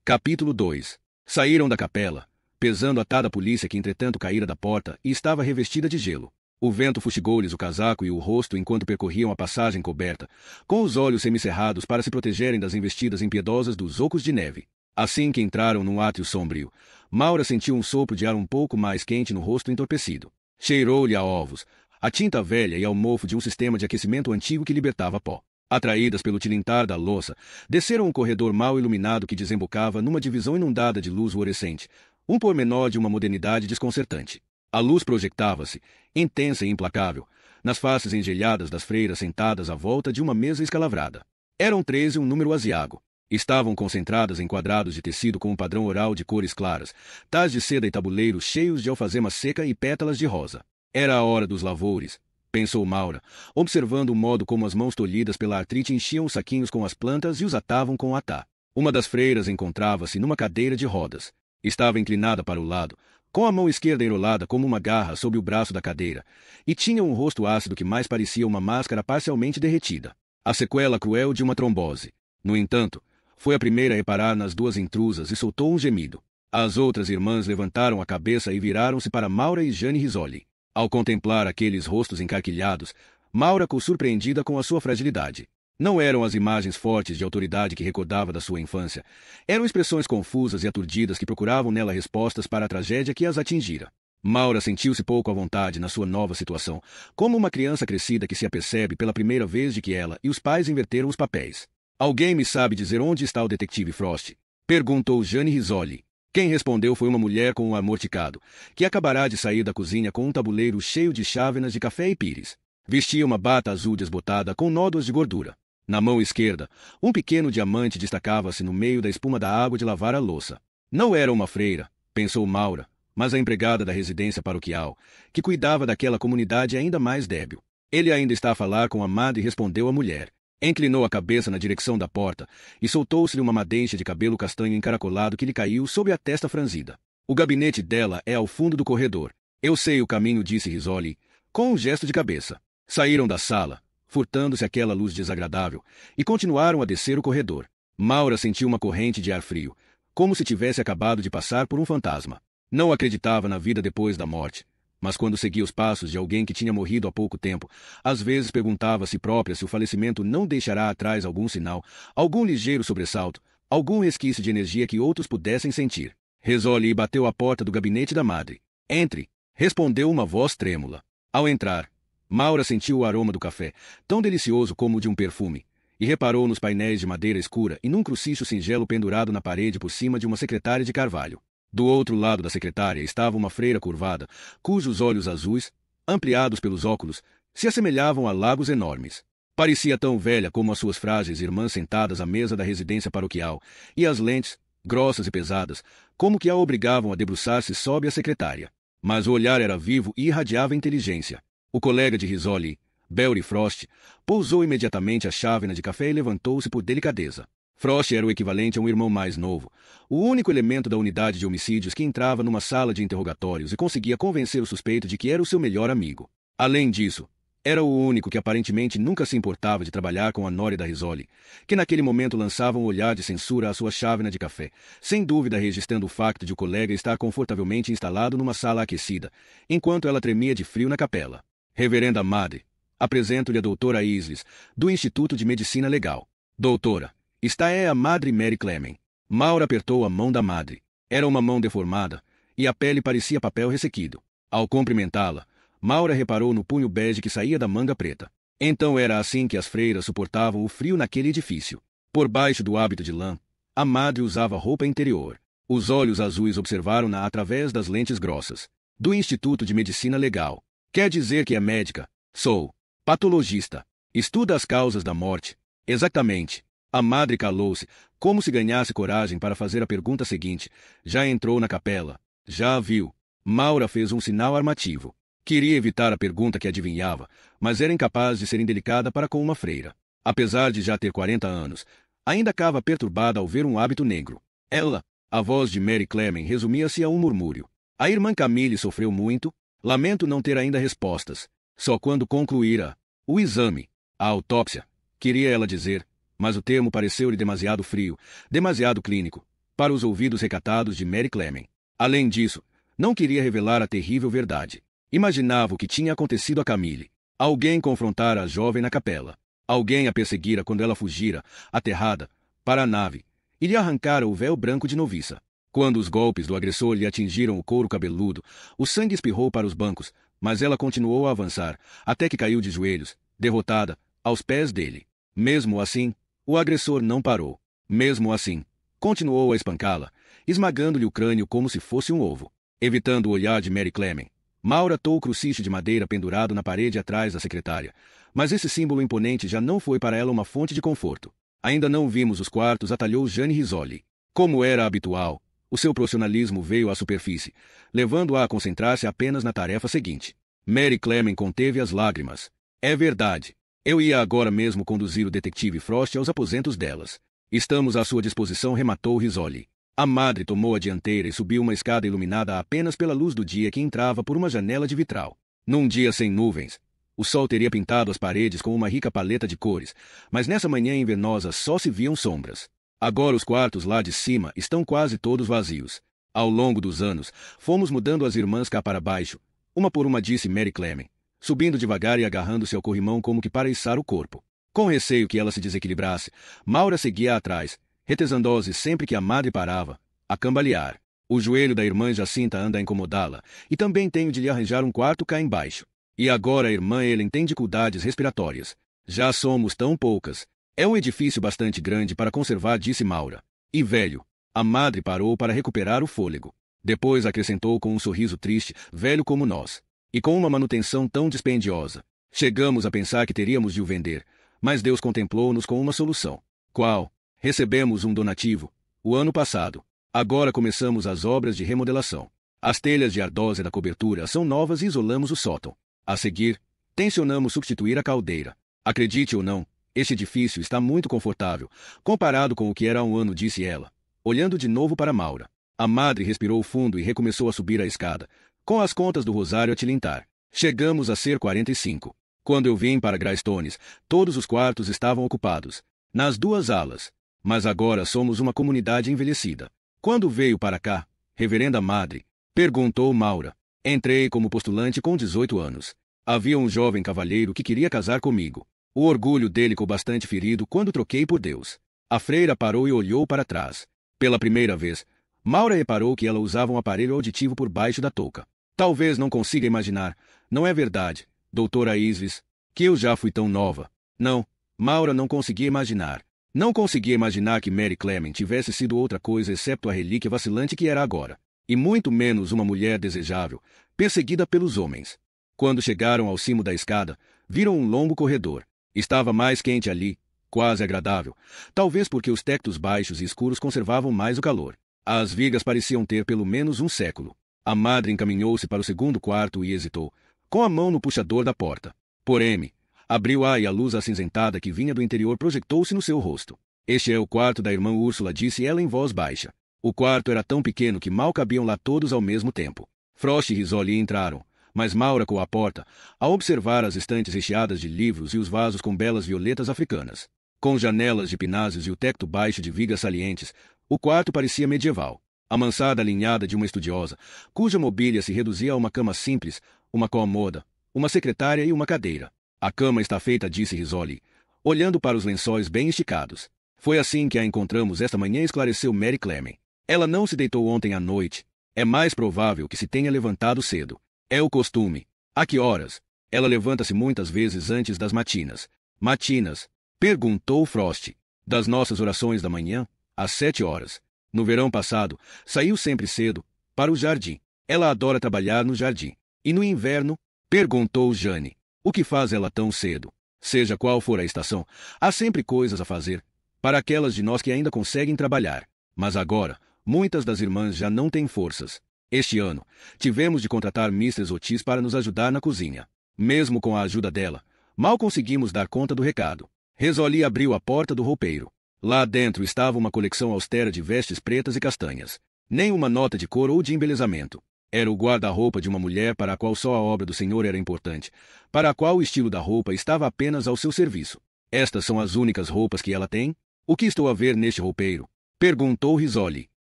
Speaker 1: Capítulo 2. Saíram da capela, pesando atada a polícia que entretanto caíra da porta e estava revestida de gelo. O vento fustigou-lhes o casaco e o rosto enquanto percorriam a passagem coberta, com os olhos semicerrados para se protegerem das investidas impiedosas dos ocos de neve. Assim que entraram num átrio sombrio, Maura sentiu um sopro de ar um pouco mais quente no rosto entorpecido. Cheirou-lhe a ovos, a tinta velha e ao mofo de um sistema de aquecimento antigo que libertava pó. Atraídas pelo tilintar da louça, desceram um corredor mal iluminado que desembocava numa divisão inundada de luz fluorescente, um pormenor de uma modernidade desconcertante. A luz projectava-se, intensa e implacável, nas faces engelhadas das freiras sentadas à volta de uma mesa escalavrada. Eram 13, um número aziago. Estavam concentradas em quadrados de tecido com um padrão oral de cores claras, tais de seda e tabuleiros cheios de alfazema seca e pétalas de rosa. Era a hora dos lavores, pensou Maura, observando o modo como as mãos tolhidas pela artrite enchiam os saquinhos com as plantas e os atavam com o atá. Uma das freiras encontrava-se numa cadeira de rodas. Estava inclinada para o lado, com a mão esquerda enrolada como uma garra sobre o braço da cadeira, e tinha um rosto ácido que mais parecia uma máscara parcialmente derretida. A sequela cruel de uma trombose. No entanto, foi a primeira a reparar nas duas intrusas e soltou um gemido. As outras irmãs levantaram a cabeça e viraram-se para Maura e Jane Risoli. Ao contemplar aqueles rostos encarquilhados, Maura ficou surpreendida com a sua fragilidade. Não eram as imagens fortes de autoridade que recordava da sua infância. Eram expressões confusas e aturdidas que procuravam nela respostas para a tragédia que as atingira. Maura sentiu-se pouco à vontade na sua nova situação, como uma criança crescida que se apercebe pela primeira vez de que ela e os pais inverteram os papéis. Alguém me sabe dizer onde está o detetive Frost? Perguntou Jane Risoli. Quem respondeu foi uma mulher com um ar morticado, que acabará de sair da cozinha com um tabuleiro cheio de chávenas de café e pires. Vestia uma bata azul desbotada com nódoas de gordura. Na mão esquerda, um pequeno diamante destacava-se no meio da espuma da água de lavar a louça. Não era uma freira, pensou Maura, mas a empregada da residência paroquial, que cuidava daquela comunidade ainda mais débil. Ele ainda está a falar com a madre, respondeu a mulher. Inclinou a cabeça na direção da porta e soltou-se-lhe uma madeixa de cabelo castanho encaracolado que lhe caiu sobre a testa franzida. O gabinete dela é ao fundo do corredor. Eu sei o caminho, disse Risoli, com um gesto de cabeça. Saíram da sala, furtando-se aquela luz desagradável, e continuaram a descer o corredor. Maura sentiu uma corrente de ar frio, como se tivesse acabado de passar por um fantasma. Não acreditava na vida depois da morte, mas quando seguia os passos de alguém que tinha morrido há pouco tempo, às vezes perguntava a si própria se o falecimento não deixará atrás algum sinal, algum ligeiro sobressalto, algum resquício de energia que outros pudessem sentir. Risoli bateu à porta do gabinete da madre. Entre, respondeu uma voz trêmula. Ao entrar, Maura sentiu o aroma do café, tão delicioso como o de um perfume, e reparou nos painéis de madeira escura e num crucifixo singelo pendurado na parede por cima de uma secretária de carvalho. Do outro lado da secretária estava uma freira curvada, cujos olhos azuis, ampliados pelos óculos, se assemelhavam a lagos enormes. Parecia tão velha como as suas frágeis irmãs sentadas à mesa da residência paroquial, e as lentes, grossas e pesadas, como que a obrigavam a debruçar-se sob a secretária. Mas o olhar era vivo e irradiava inteligência. O colega de Risoli, Belry Frost, pousou imediatamente a chávena de café e levantou-se por delicadeza. Frost era o equivalente a um irmão mais novo, o único elemento da unidade de homicídios que entrava numa sala de interrogatórios e conseguia convencer o suspeito de que era o seu melhor amigo. Além disso, era o único que aparentemente nunca se importava de trabalhar com a nória da Risoli, que naquele momento lançava um olhar de censura à sua chávena de café, sem dúvida registrando o facto de o colega estar confortavelmente instalado numa sala aquecida, enquanto ela tremia de frio na capela. Reverenda Madre, apresento-lhe a doutora Isles, do Instituto de Medicina Legal. Doutora, esta é a Madre Mary Clement. Maura apertou a mão da madre. Era uma mão deformada, e a pele parecia papel ressequido. Ao cumprimentá-la, Maura reparou no punho bege que saía da manga preta. Então era assim que as freiras suportavam o frio naquele edifício. Por baixo do hábito de lã, a madre usava roupa interior. Os olhos azuis observaram-na através das lentes grossas. Do Instituto de Medicina Legal. Quer dizer que é médica? Sou. Patologista. Estuda as causas da morte. Exatamente. A madre calou-se, como se ganhasse coragem para fazer a pergunta seguinte. Já entrou na capela? Já a viu? Maura fez um sinal armativo. Queria evitar a pergunta que adivinhava, mas era incapaz de ser indelicada para com uma freira. Apesar de já ter 40 anos, ainda ficava perturbada ao ver um hábito negro. Ela, a voz de Mary Clement resumia-se a um murmúrio. A irmã Camille sofreu muito? Lamento não ter ainda respostas. Só quando concluíra o exame, a autópsia, queria ela dizer, mas o termo pareceu-lhe demasiado frio, demasiado clínico, para os ouvidos recatados de Mary Clement. Além disso, não queria revelar a terrível verdade. Imaginava o que tinha acontecido a Camille. Alguém confrontara a jovem na capela. Alguém a perseguira quando ela fugira, aterrada, para a nave, e lhe arrancara o véu branco de noviça. Quando os golpes do agressor lhe atingiram o couro cabeludo, o sangue espirrou para os bancos, mas ela continuou a avançar, até que caiu de joelhos, derrotada, aos pés dele. Mesmo assim, o agressor não parou. Mesmo assim, continuou a espancá-la, esmagando-lhe o crânio como se fosse um ovo. Evitando o olhar de Mary Clement, Maura atou o crucifixo de madeira pendurado na parede atrás da secretária. Mas esse símbolo imponente já não foi para ela uma fonte de conforto. Ainda não vimos os quartos, atalhou Jane Risoli. Como era habitual, o seu profissionalismo veio à superfície, levando-a a concentrar-se apenas na tarefa seguinte. Mary Clement conteve as lágrimas. É verdade. Eu ia agora mesmo conduzir o detetive Frost aos aposentos delas. Estamos à sua disposição, rematou Risoli. A madre tomou a dianteira e subiu uma escada iluminada apenas pela luz do dia que entrava por uma janela de vitral. Num dia sem nuvens, o sol teria pintado as paredes com uma rica paleta de cores, mas nessa manhã invernosa só se viam sombras. Agora os quartos lá de cima estão quase todos vazios. Ao longo dos anos, fomos mudando as irmãs cá para baixo, uma por uma, disse Mary Clement, subindo devagar e agarrando-se ao corrimão como que para içar o corpo. Com receio que ela se desequilibrasse, Maura seguia atrás, retesandose sempre que a madre parava, a cambalear. O joelho da irmã Jacinta anda a incomodá-la, e também tenho de lhe arranjar um quarto cá embaixo. E agora a irmã Ellen tem dificuldades respiratórias. Já somos tão poucas. É um edifício bastante grande para conservar, disse Maura. E velho. A madre parou para recuperar o fôlego. Depois acrescentou com um sorriso triste, velho como nós. E com uma manutenção tão dispendiosa. Chegamos a pensar que teríamos de o vender, mas Deus contemplou-nos com uma solução. Qual? Recebemos um donativo, o ano passado. Agora começamos as obras de remodelação. As telhas de ardósia da cobertura são novas e isolamos o sótão. A seguir, tencionamos substituir a caldeira. Acredite ou não, este edifício está muito confortável, comparado com o que era há um ano, disse ela, olhando de novo para Maura. A madre respirou fundo e recomeçou a subir a escada, com as contas do rosário a tilintar. Chegamos a ser 45. Quando eu vim para Greystones, todos os quartos estavam ocupados, nas duas alas. Mas agora somos uma comunidade envelhecida. Quando veio para cá, reverenda madre? Perguntou Maura. Entrei como postulante com 18 anos. Havia um jovem cavalheiro que queria casar comigo. O orgulho dele ficou bastante ferido quando troquei por Deus. A freira parou e olhou para trás. Pela primeira vez, Maura reparou que ela usava um aparelho auditivo por baixo da touca. Talvez não consiga imaginar, não é verdade, doutora Isves, que eu já fui tão nova. Não, Maura não conseguia imaginar. Não conseguia imaginar que Mary Clement tivesse sido outra coisa exceto a relíquia vacilante que era agora. E muito menos uma mulher desejável, perseguida pelos homens. Quando chegaram ao cimo da escada, viram um longo corredor. Estava mais quente ali, quase agradável, talvez porque os tectos baixos e escuros conservavam mais o calor. As vigas pareciam ter pelo menos um século. A madre encaminhou-se para o segundo quarto e hesitou, com a mão no puxador da porta. Porém, abriu-a e a luz acinzentada que vinha do interior projetou-se no seu rosto. Este é o quarto da irmã Úrsula, disse ela em voz baixa. O quarto era tão pequeno que mal cabiam lá todos ao mesmo tempo. Frost e Risoli entraram, mas Maura com a porta, ao observar as estantes recheadas de livros e os vasos com belas violetas africanas. Com janelas de pináceos e o tecto baixo de vigas salientes, o quarto parecia medieval. A mansarda alinhada de uma estudiosa, cuja mobília se reduzia a uma cama simples, uma cômoda, uma secretária e uma cadeira. A cama está feita, disse Risoli, olhando para os lençóis bem esticados. Foi assim que a encontramos esta manhã, esclareceu Mary Clement. Ela não se deitou ontem à noite. É mais provável que se tenha levantado cedo. É o costume. A que horas? Ela levanta-se muitas vezes antes das matinas. Matinas? Perguntou Frost. Das nossas orações da manhã, às 7 horas. No verão passado, saiu sempre cedo, para o jardim. Ela adora trabalhar no jardim. E no inverno? Perguntou Jane. O que faz ela tão cedo? Seja qual for a estação, há sempre coisas a fazer, para aquelas de nós que ainda conseguem trabalhar. Mas agora, muitas das irmãs já não têm forças. Este ano, tivemos de contratar Mrs. Otis para nos ajudar na cozinha. Mesmo com a ajuda dela, mal conseguimos dar conta do recado. Risoli abriu a porta do roupeiro. Lá dentro estava uma coleção austera de vestes pretas e castanhas. Nem uma nota de cor ou de embelezamento. Era o guarda-roupa de uma mulher para a qual só a obra do Senhor era importante, para a qual o estilo da roupa estava apenas ao seu serviço. Estas são as únicas roupas que ela tem? O que estou a ver neste roupeiro? Perguntou Risoli.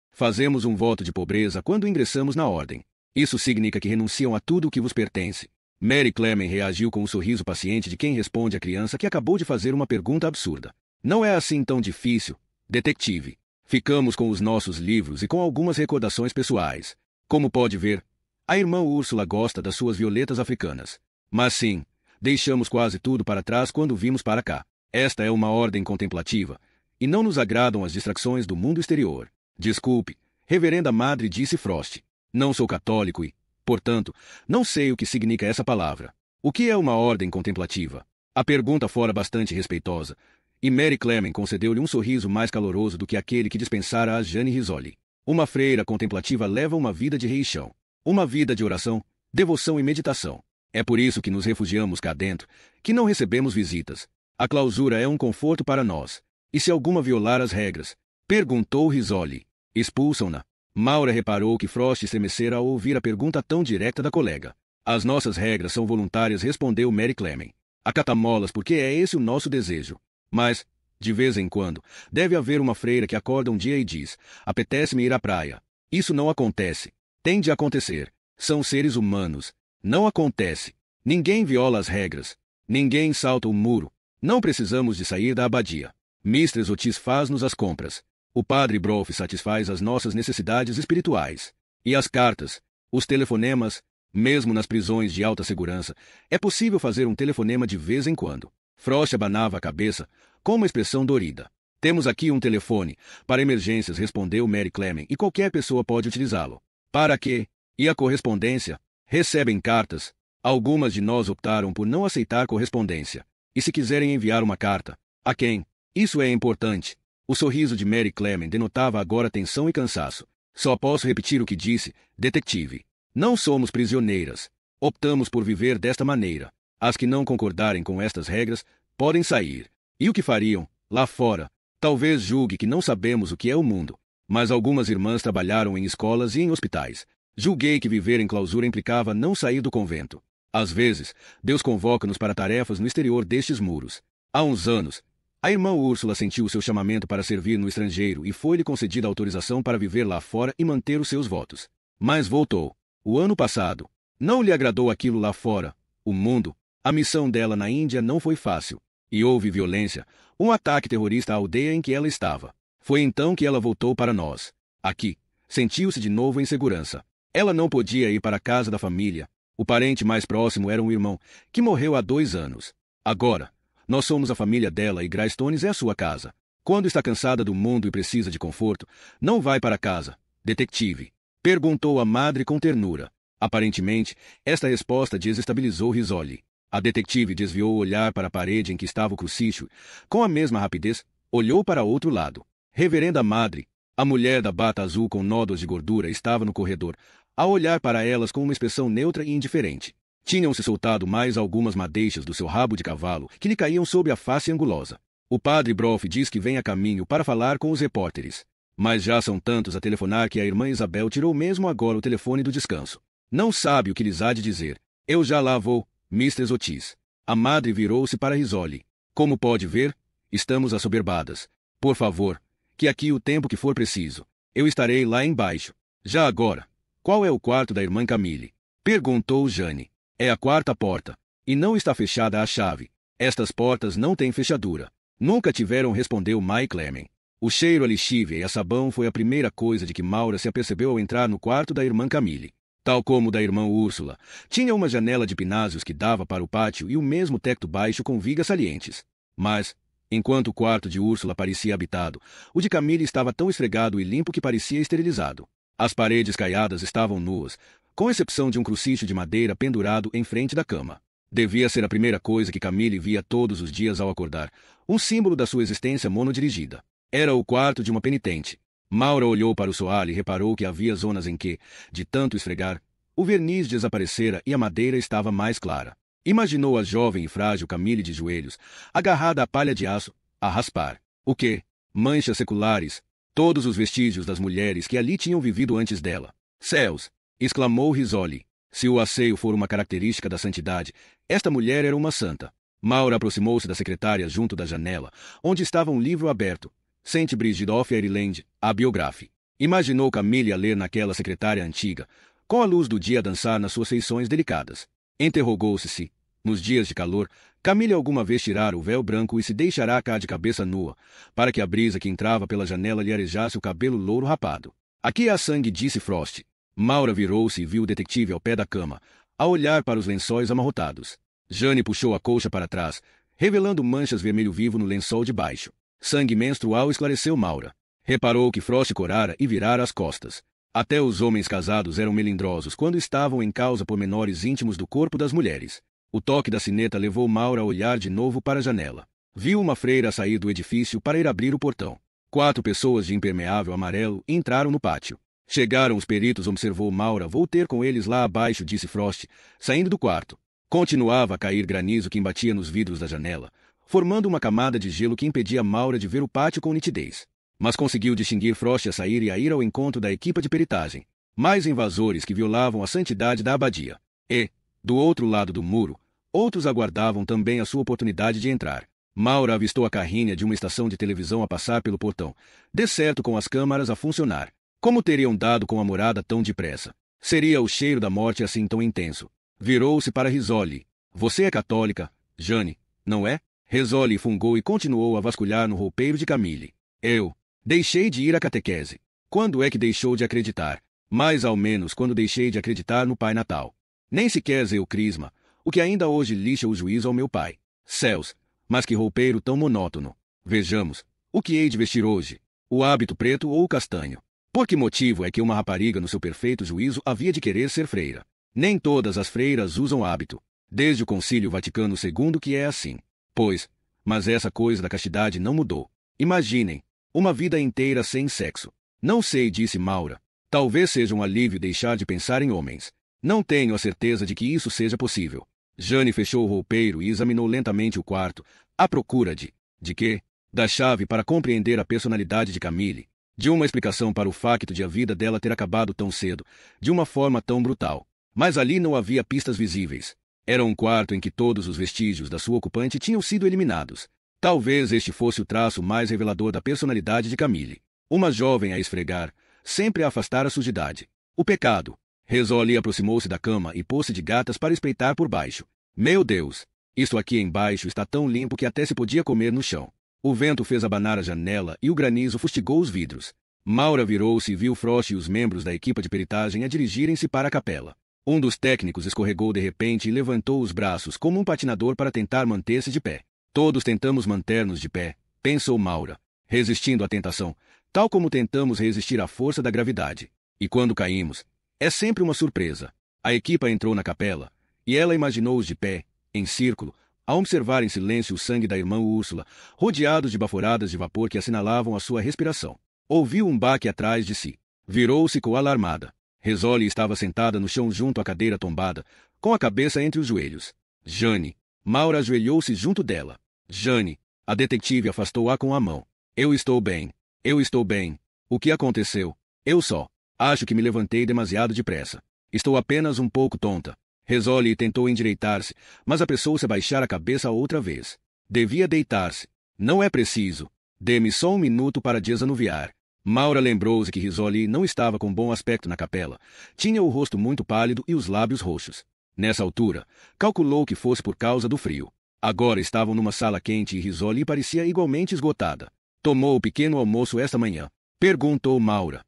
Speaker 1: Fazemos um voto de pobreza quando ingressamos na ordem. Isso significa que renunciam a tudo o que vos pertence. Mary Clement reagiu com um sorriso paciente de quem responde à criança que acabou de fazer uma pergunta absurda. Não é assim tão difícil, detetive. Ficamos com os nossos livros e com algumas recordações pessoais. Como pode ver, a irmã Úrsula gosta das suas violetas africanas. Mas sim, deixamos quase tudo para trás quando vimos para cá. Esta é uma ordem contemplativa, e não nos agradam as distrações do mundo exterior. Desculpe, reverenda madre, disse Frost. Não sou católico e, portanto, não sei o que significa essa palavra. O que é uma ordem contemplativa? A pergunta fora bastante respeitosa, e Mary Clement concedeu-lhe um sorriso mais caloroso do que aquele que dispensara a Jane Risoli. Uma freira contemplativa leva uma vida de reição, uma vida de oração, devoção e meditação. É por isso que nos refugiamos cá dentro, que não recebemos visitas. A clausura é um conforto para nós. E se alguma violar as regras? Perguntou Risoli. Expulsam-na. Maura reparou que Frost estremecera ao ouvir a pergunta tão direta da colega. As nossas regras são voluntárias, respondeu Mary Clement. Acatamolas porque é esse o nosso desejo. Mas, de vez em quando, deve haver uma freira que acorda um dia e diz: apetece-me ir à praia. Isso não acontece. Tem de acontecer. São seres humanos. Não acontece. Ninguém viola as regras. Ninguém salta o muro. Não precisamos de sair da abadia. Mistress Otis faz-nos as compras. O padre Broff satisfaz as nossas necessidades espirituais. E as cartas, os telefonemas, mesmo nas prisões de alta segurança, é possível fazer um telefonema de vez em quando. Frost abanava a cabeça, com uma expressão dorida. Temos aqui um telefone. Para emergências, respondeu Mary Clement, e qualquer pessoa pode utilizá-lo. Para quê? E a correspondência? Recebem cartas. Algumas de nós optaram por não aceitar correspondência. E se quiserem enviar uma carta, a quem? Isso é importante. O sorriso de Mary Clement denotava agora tensão e cansaço. Só posso repetir o que disse, detetive. Não somos prisioneiras. Optamos por viver desta maneira. As que não concordarem com estas regras, podem sair. E o que fariam, lá fora? Talvez julgue que não sabemos o que é o mundo. Mas algumas irmãs trabalharam em escolas e em hospitais. Julguei que viver em clausura implicava não sair do convento. Às vezes, Deus convoca-nos para tarefas no exterior destes muros. Há uns anos, a irmã Úrsula sentiu seu chamamento para servir no estrangeiro e foi-lhe concedida autorização para viver lá fora e manter os seus votos. Mas voltou. O ano passado. Não lhe agradou aquilo lá fora. O mundo. A missão dela na Índia não foi fácil. E houve violência, um ataque terrorista à aldeia em que ela estava. Foi então que ela voltou para nós. Aqui, sentiu-se de novo em segurança. Ela não podia ir para a casa da família. O parente mais próximo era um irmão, que morreu há 2 anos. Agora, nós somos a família dela e Greystones é a sua casa. Quando está cansada do mundo e precisa de conforto, não vai para casa. Detetive. Perguntou a madre com ternura. Aparentemente, esta resposta desestabilizou Risoli. A detetive desviou o olhar para a parede em que estava o crucifixo. Com a mesma rapidez, olhou para outro lado. Reverenda Madre, a mulher da bata azul com nódulos de gordura estava no corredor, a olhar para elas com uma expressão neutra e indiferente. Tinham-se soltado mais algumas madeixas do seu rabo de cavalo que lhe caíam sobre a face angulosa. O padre Broff diz que vem a caminho para falar com os repórteres. Mas já são tantos a telefonar que a irmã Isabel tirou mesmo agora o telefone do descanso. Não sabe o que lhes há de dizer. Eu já lá vou, Mrs. Otis. A madre virou-se para Risoli. Como pode ver, estamos assoberbadas. Por favor, que aqui o tempo que for preciso. Eu estarei lá embaixo. Já agora, qual é o quarto da irmã Camille? Perguntou Jane. É a 4ª porta. E não está fechada a chave. Estas portas não têm fechadura. Nunca tiveram, respondeu Mike Clement. O cheiro a lexívia e a sabão foi a primeira coisa de que Maura se apercebeu ao entrar no quarto da irmã Camille. Tal como o da irmã Úrsula, tinha uma janela de pinásios que dava para o pátio e o mesmo teto baixo com vigas salientes. Mas, enquanto o quarto de Úrsula parecia habitado, o de Camille estava tão esfregado e limpo que parecia esterilizado. As paredes caiadas estavam nuas, com exceção de um crucifixo de madeira pendurado em frente da cama. Devia ser a primeira coisa que Camille via todos os dias ao acordar, um símbolo da sua existência monodirigida. Era o quarto de uma penitente. Maura olhou para o soalho e reparou que havia zonas em que, de tanto esfregar, o verniz desaparecera e a madeira estava mais clara. Imaginou a jovem e frágil Camille de joelhos, agarrada à palha de aço, a raspar. O quê? Manchas seculares, todos os vestígios das mulheres que ali tinham vivido antes dela. Céus! Exclamou Risoli. Se o asseio for uma característica da santidade, esta mulher era uma santa. Maura aproximou-se da secretária junto da janela, onde estava um livro aberto. St. Bridget of Ireland, a Biography. Imaginou Camille a ler naquela secretária antiga, com a luz do dia a dançar nas suas feições delicadas. Interrogou-se se, nos dias de calor, Camille alguma vez tirara o véu branco e se deixará cá de cabeça nua, para que a brisa que entrava pela janela lhe arejasse o cabelo louro rapado. Aqui há sangue, disse Frost. Maura virou-se e viu o detetive ao pé da cama, a olhar para os lençóis amarrotados. Jane puxou a colcha para trás, revelando manchas vermelho vivo no lençol de baixo. Sangue menstrual, esclareceu Maura. Reparou que Frost corara e virara as costas. Até os homens casados eram melindrosos quando estavam em causa pormenores íntimos do corpo das mulheres. O toque da sineta levou Maura a olhar de novo para a janela. Viu uma freira sair do edifício para ir abrir o portão. 4 pessoas de impermeável amarelo entraram no pátio. Chegaram os peritos, observou Maura. Vou ter com eles lá abaixo, disse Frost, saindo do quarto. Continuava a cair granizo que embatia nos vidros da janela, formando uma camada de gelo que impedia Maura de ver o pátio com nitidez. Mas conseguiu distinguir Frost a sair e a ir ao encontro da equipa de peritagem. Mais invasores que violavam a santidade da abadia. E, do outro lado do muro, outros aguardavam também a sua oportunidade de entrar. Maura avistou a carrinha de uma estação de televisão a passar pelo portão, de certo com as câmaras a funcionar. Como teriam dado com a morada tão depressa? Seria o cheiro da morte assim tão intenso? Virou-se para Risoli. Você é católica, Jane, não é? Risoli fungou e continuou a vasculhar no roupeiro de Camille. Eu deixei de ir à catequese. Quando é que deixou de acreditar? Mais ao menos quando deixei de acreditar no Pai Natal. Nem sequer zeu crisma, o que ainda hoje lixa o juízo ao meu pai. Céus, mas que roupeiro tão monótono. Vejamos, o que hei de vestir hoje? O hábito preto ou o castanho? Por que motivo é que uma rapariga no seu perfeito juízo havia de querer ser freira? Nem todas as freiras usam hábito. Desde o Concílio Vaticano II que é assim. Pois, mas essa coisa da castidade não mudou. Imaginem, uma vida inteira sem sexo. Não sei, disse Maura. Talvez seja um alívio deixar de pensar em homens. Não tenho a certeza de que isso seja possível. Jane fechou o roupeiro e examinou lentamente o quarto, à procura de quê? Da chave para compreender a personalidade de Camille, de uma explicação para o facto de a vida dela ter acabado tão cedo, de uma forma tão brutal. Mas ali não havia pistas visíveis. Era um quarto em que todos os vestígios da sua ocupante tinham sido eliminados. Talvez este fosse o traço mais revelador da personalidade de Camille. Uma jovem a esfregar, sempre a afastar a sujidade. O pecado. Resoli aproximou-se da cama e pôs-se de gatas para espreitar por baixo. Meu Deus! Isto aqui embaixo está tão limpo que até se podia comer no chão. O vento fez abanar a janela e o granizo fustigou os vidros. Maura virou-se e viu Frost e os membros da equipa de peritagem a dirigirem-se para a capela. Um dos técnicos escorregou de repente e levantou os braços como um patinador para tentar manter-se de pé. Todos tentamos manter-nos de pé, pensou Maura, resistindo à tentação, tal como tentamos resistir à força da gravidade. E quando caímos, é sempre uma surpresa. A equipa entrou na capela, e ela imaginou-os de pé, em círculo, a observar em silêncio o sangue da irmã Úrsula, rodeados de baforadas de vapor que assinalavam a sua respiração. Ouviu um baque atrás de si. Virou-se com alarmada. Resoli estava sentada no chão junto à cadeira tombada, com a cabeça entre os joelhos. Jane. Maura ajoelhou-se junto dela. Jane. A detetive afastou-a com a mão. Eu estou bem. Eu estou bem. O que aconteceu? Eu só. Acho que me levantei demasiado depressa. Estou apenas um pouco tonta. Resoli tentou endireitar-se, mas apressou-se a baixar a cabeça outra vez. Devia deitar-se. Não é preciso. Dê-me só um minuto para desanuviar. Maura lembrou-se que Risoli não estava com bom aspecto na capela. Tinha o rosto muito pálido e os lábios roxos. Nessa altura, calculou que fosse por causa do frio. Agora estavam numa sala quente e Risoli parecia igualmente esgotada. Tomou o pequeno almoço esta manhã? Perguntou Maura.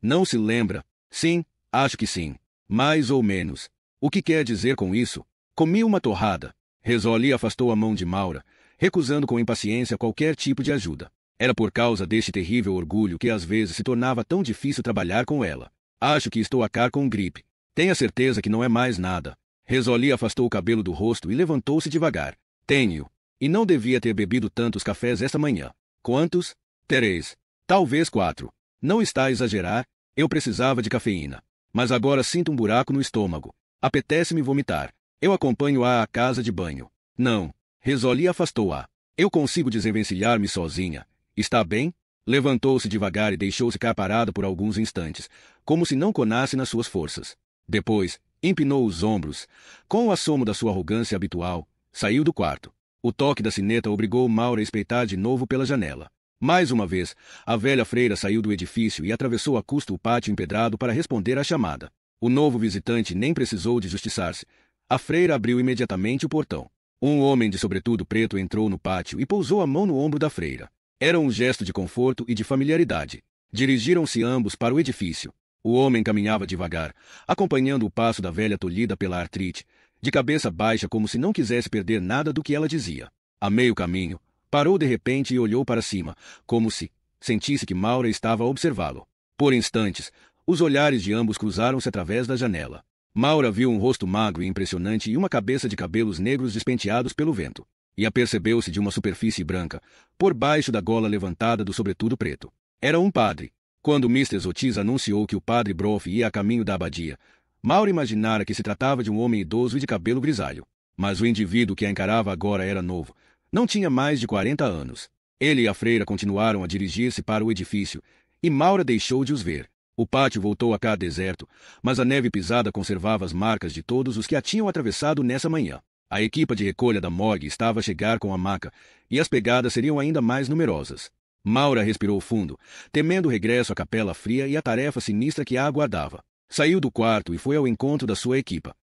Speaker 1: Não se lembra? Sim, acho que sim. Mais ou menos. O que quer dizer com isso? Comi uma torrada. Risoli afastou a mão de Maura, recusando com impaciência qualquer tipo de ajuda. Era por causa deste terrível orgulho que às vezes se tornava tão difícil trabalhar com ela. Acho que estou a cá com gripe. Tenha certeza que não é mais nada. Risoli afastou o cabelo do rosto e levantou-se devagar. Tenho. E não devia ter bebido tantos cafés esta manhã. Quantos? 3. Talvez 4. Não está a exagerar? Eu precisava de cafeína. Mas agora sinto um buraco no estômago. Apetece-me vomitar. Eu acompanho-a à casa de banho. Não. Risoli afastou-a. Eu consigo desenvencilhar-me sozinha. Está bem? Levantou-se devagar e deixou-se cair parada por alguns instantes, como se não conasse nas suas forças. Depois, empinou os ombros. Com o assomo da sua arrogância habitual, saiu do quarto. O toque da sineta obrigou Maura a espreitar de novo pela janela. Mais uma vez, a velha freira saiu do edifício e atravessou a custo o pátio empedrado para responder à chamada. O novo visitante nem precisou de justiçar-se. A freira abriu imediatamente o portão. Um homem de sobretudo preto entrou no pátio e pousou a mão no ombro da freira. Era um gesto de conforto e de familiaridade. Dirigiram-se ambos para o edifício. O homem caminhava devagar, acompanhando o passo da velha tolhida pela artrite, de cabeça baixa como se não quisesse perder nada do que ela dizia. A meio caminho, parou de repente e olhou para cima, como se sentisse que Maura estava a observá-lo. Por instantes, os olhares de ambos cruzaram-se através da janela. Maura viu um rosto magro e impressionante e uma cabeça de cabelos negros despenteados pelo vento. E apercebeu-se de uma superfície branca, por baixo da gola levantada do sobretudo preto. Era um padre. Quando Mr. Otis anunciou que o padre Broff ia a caminho da abadia, Maura imaginara que se tratava de um homem idoso e de cabelo grisalho. Mas o indivíduo que a encarava agora era novo. Não tinha mais de 40 anos. Ele e a freira continuaram a dirigir-se para o edifício, e Maura deixou de os ver. O pátio voltou a ficar deserto, mas a neve pisada conservava as marcas de todos os que a tinham atravessado nessa manhã. A equipa de recolha da morgue estava a chegar com a maca, e as pegadas seriam ainda mais numerosas. Maura respirou fundo, temendo o regresso à capela fria e a tarefa sinistra que a aguardava. Saiu do quarto e foi ao encontro da sua equipa.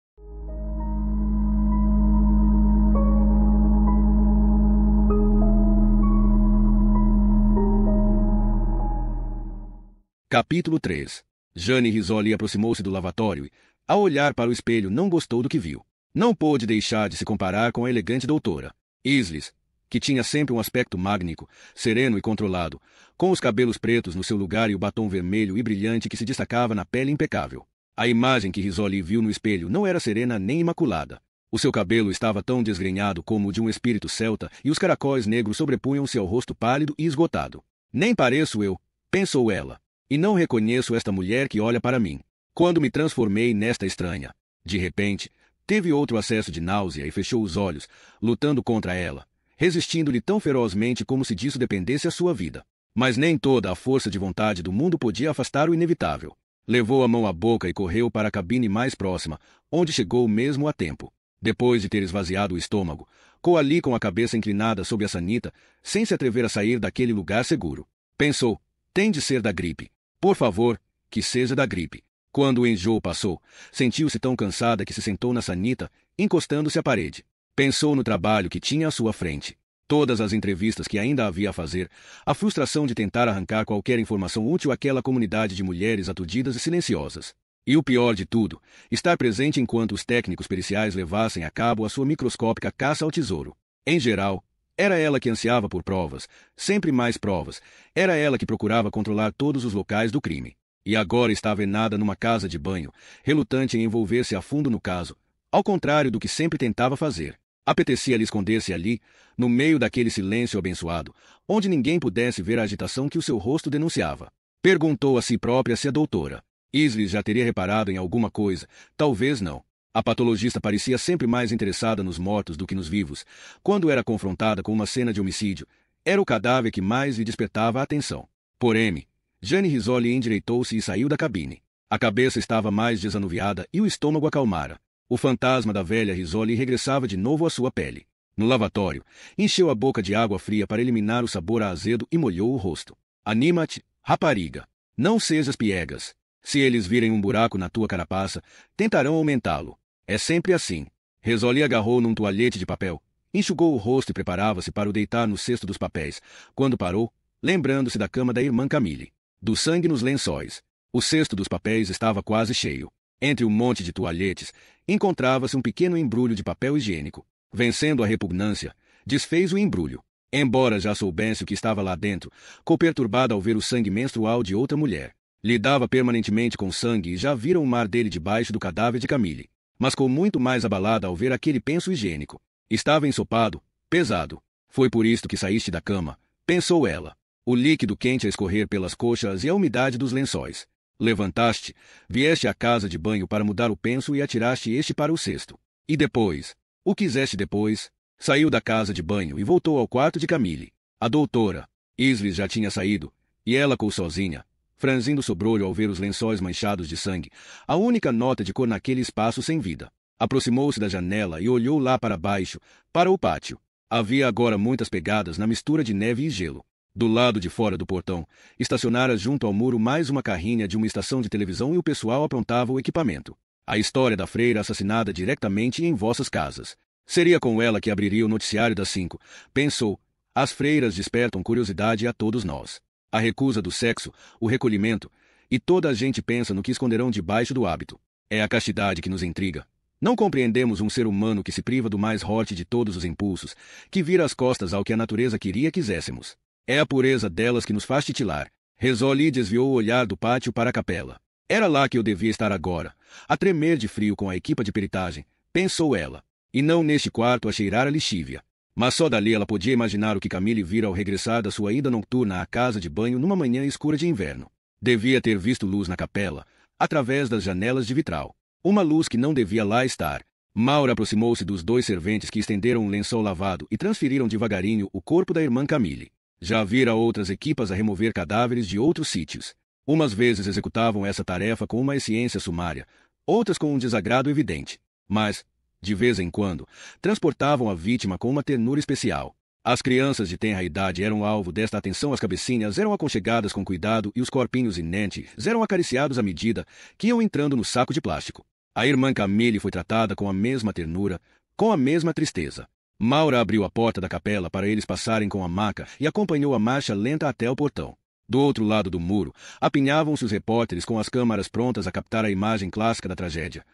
Speaker 1: Capítulo 3. Jane Risoli aproximou-se do lavatório e, ao olhar para o espelho, não gostou do que viu. Não pôde deixar de se comparar com a elegante doutora Isles, que tinha sempre um aspecto magnífico, sereno e controlado, com os cabelos pretos no seu lugar e o batom vermelho e brilhante que se destacava na pele impecável. A imagem que Risoli viu no espelho não era serena nem imaculada. O seu cabelo estava tão desgrenhado como o de um espírito celta e os caracóis negros sobrepunham-se ao rosto pálido e esgotado. Nem pareço eu, pensou ela. E não reconheço esta mulher que olha para mim. Quando me transformei nesta estranha, de repente, teve outro acesso de náusea e fechou os olhos, lutando contra ela, resistindo-lhe tão ferozmente como se disso dependesse a sua vida. Mas nem toda a força de vontade do mundo podia afastar o inevitável. Levou a mão à boca e correu para a cabine mais próxima, onde chegou mesmo a tempo. Depois de ter esvaziado o estômago, ficou ali com a cabeça inclinada sobre a sanita, sem se atrever a sair daquele lugar seguro. Pensou, tem de ser da gripe. Por favor, que seja da gripe. Quando o enjoo passou, sentiu-se tão cansada que se sentou na sanita, encostando-se à parede. Pensou no trabalho que tinha à sua frente. Todas as entrevistas que ainda havia a fazer, a frustração de tentar arrancar qualquer informação útil àquela comunidade de mulheres aturdidas e silenciosas. E o pior de tudo, estar presente enquanto os técnicos periciais levassem a cabo a sua microscópica caça ao tesouro. Em geral, era ela que ansiava por provas, sempre mais provas, era ela que procurava controlar todos os locais do crime. E agora estava enada numa casa de banho, relutante em envolver-se a fundo no caso, ao contrário do que sempre tentava fazer. Apetecia-lhe esconder-se ali, no meio daquele silêncio abençoado, onde ninguém pudesse ver a agitação que o seu rosto denunciava. Perguntou a si própria se a doutora Isles já teria reparado em alguma coisa, talvez não. A patologista parecia sempre mais interessada nos mortos do que nos vivos. Quando era confrontada com uma cena de homicídio, era o cadáver que mais lhe despertava a atenção. Porém, Jane Rizzoli endireitou-se e saiu da cabine. A cabeça estava mais desanuviada e o estômago acalmara. O fantasma da velha Rizzoli regressava de novo à sua pele. No lavatório, encheu a boca de água fria para eliminar o sabor azedo e molhou o rosto. Anima-te, rapariga. Não sejas piegas. Se eles virem um buraco na tua carapaça, tentarão aumentá-lo. É sempre assim. Rizzoli agarrou num toalhete de papel, enxugou o rosto e preparava-se para o deitar no cesto dos papéis, quando parou, lembrando-se da cama da irmã Camille. Do sangue nos lençóis. O cesto dos papéis estava quase cheio. Entre um monte de toalhetes, encontrava-se um pequeno embrulho de papel higiênico. Vencendo a repugnância, desfez o embrulho. Embora já soubesse o que estava lá dentro, ficou perturbada ao ver o sangue menstrual de outra mulher. Lidava permanentemente com sangue e já vira o mar dele debaixo do cadáver de Camille. Mas ficou muito mais abalada ao ver aquele penso higiênico. Estava ensopado, pesado. Foi por isto que saíste da cama, pensou ela. O líquido quente a escorrer pelas coxas e a umidade dos lençóis. Levantaste, vieste à casa de banho para mudar o penso e atiraste este para o cesto. E depois? O quiseste depois? Saiu da casa de banho e voltou ao quarto de Camille. A doutora Isles já tinha saído, e ela ficou sozinha, franzindo o sobrolho ao ver os lençóis manchados de sangue, a única nota de cor naquele espaço sem vida. Aproximou-se da janela e olhou lá para baixo, para o pátio. Havia agora muitas pegadas na mistura de neve e gelo. Do lado de fora do portão, estacionara junto ao muro mais uma carrinha de uma estação de televisão e o pessoal aprontava o equipamento. A história da freira assassinada diretamente em vossas casas. Seria com ela que abriria o noticiário das 5, pensou. As freiras despertam curiosidade a todos nós. A recusa do sexo, o recolhimento, e toda a gente pensa no que esconderão debaixo do hábito. É a castidade que nos intriga. Não compreendemos um ser humano que se priva do mais forte de todos os impulsos, que vira as costas ao que a natureza queria quiséssemos. É a pureza delas que nos faz titilar. Rizzoli desviou o olhar do pátio para a capela. Era lá que eu devia estar agora, a tremer de frio com a equipa de peritagem, pensou ela, e não neste quarto a cheirar a lixívia. Mas só dali ela podia imaginar o que Camille vira ao regressar da sua ida noturna à casa de banho numa manhã escura de inverno. Devia ter visto luz na capela, através das janelas de vitral. Uma luz que não devia lá estar. Maura aproximou-se dos 2 serventes que estenderam um lençol lavado e transferiram devagarinho o corpo da irmã Camille. Já vira outras equipas a remover cadáveres de outros sítios. Umas vezes executavam essa tarefa com uma eficiência sumária, outras com um desagrado evidente. Mas, de vez em quando, transportavam a vítima com uma ternura especial. As crianças de tenra idade eram alvo desta atenção, as cabecinhas eram aconchegadas com cuidado e os corpinhos inentes eram acariciados à medida que iam entrando no saco de plástico. A irmã Camille foi tratada com a mesma ternura, com a mesma tristeza. Maura abriu a porta da capela para eles passarem com a maca e acompanhou a marcha lenta até o portão. Do outro lado do muro, apinhavam-se os repórteres com as câmaras prontas a captar a imagem clássica da tragédia.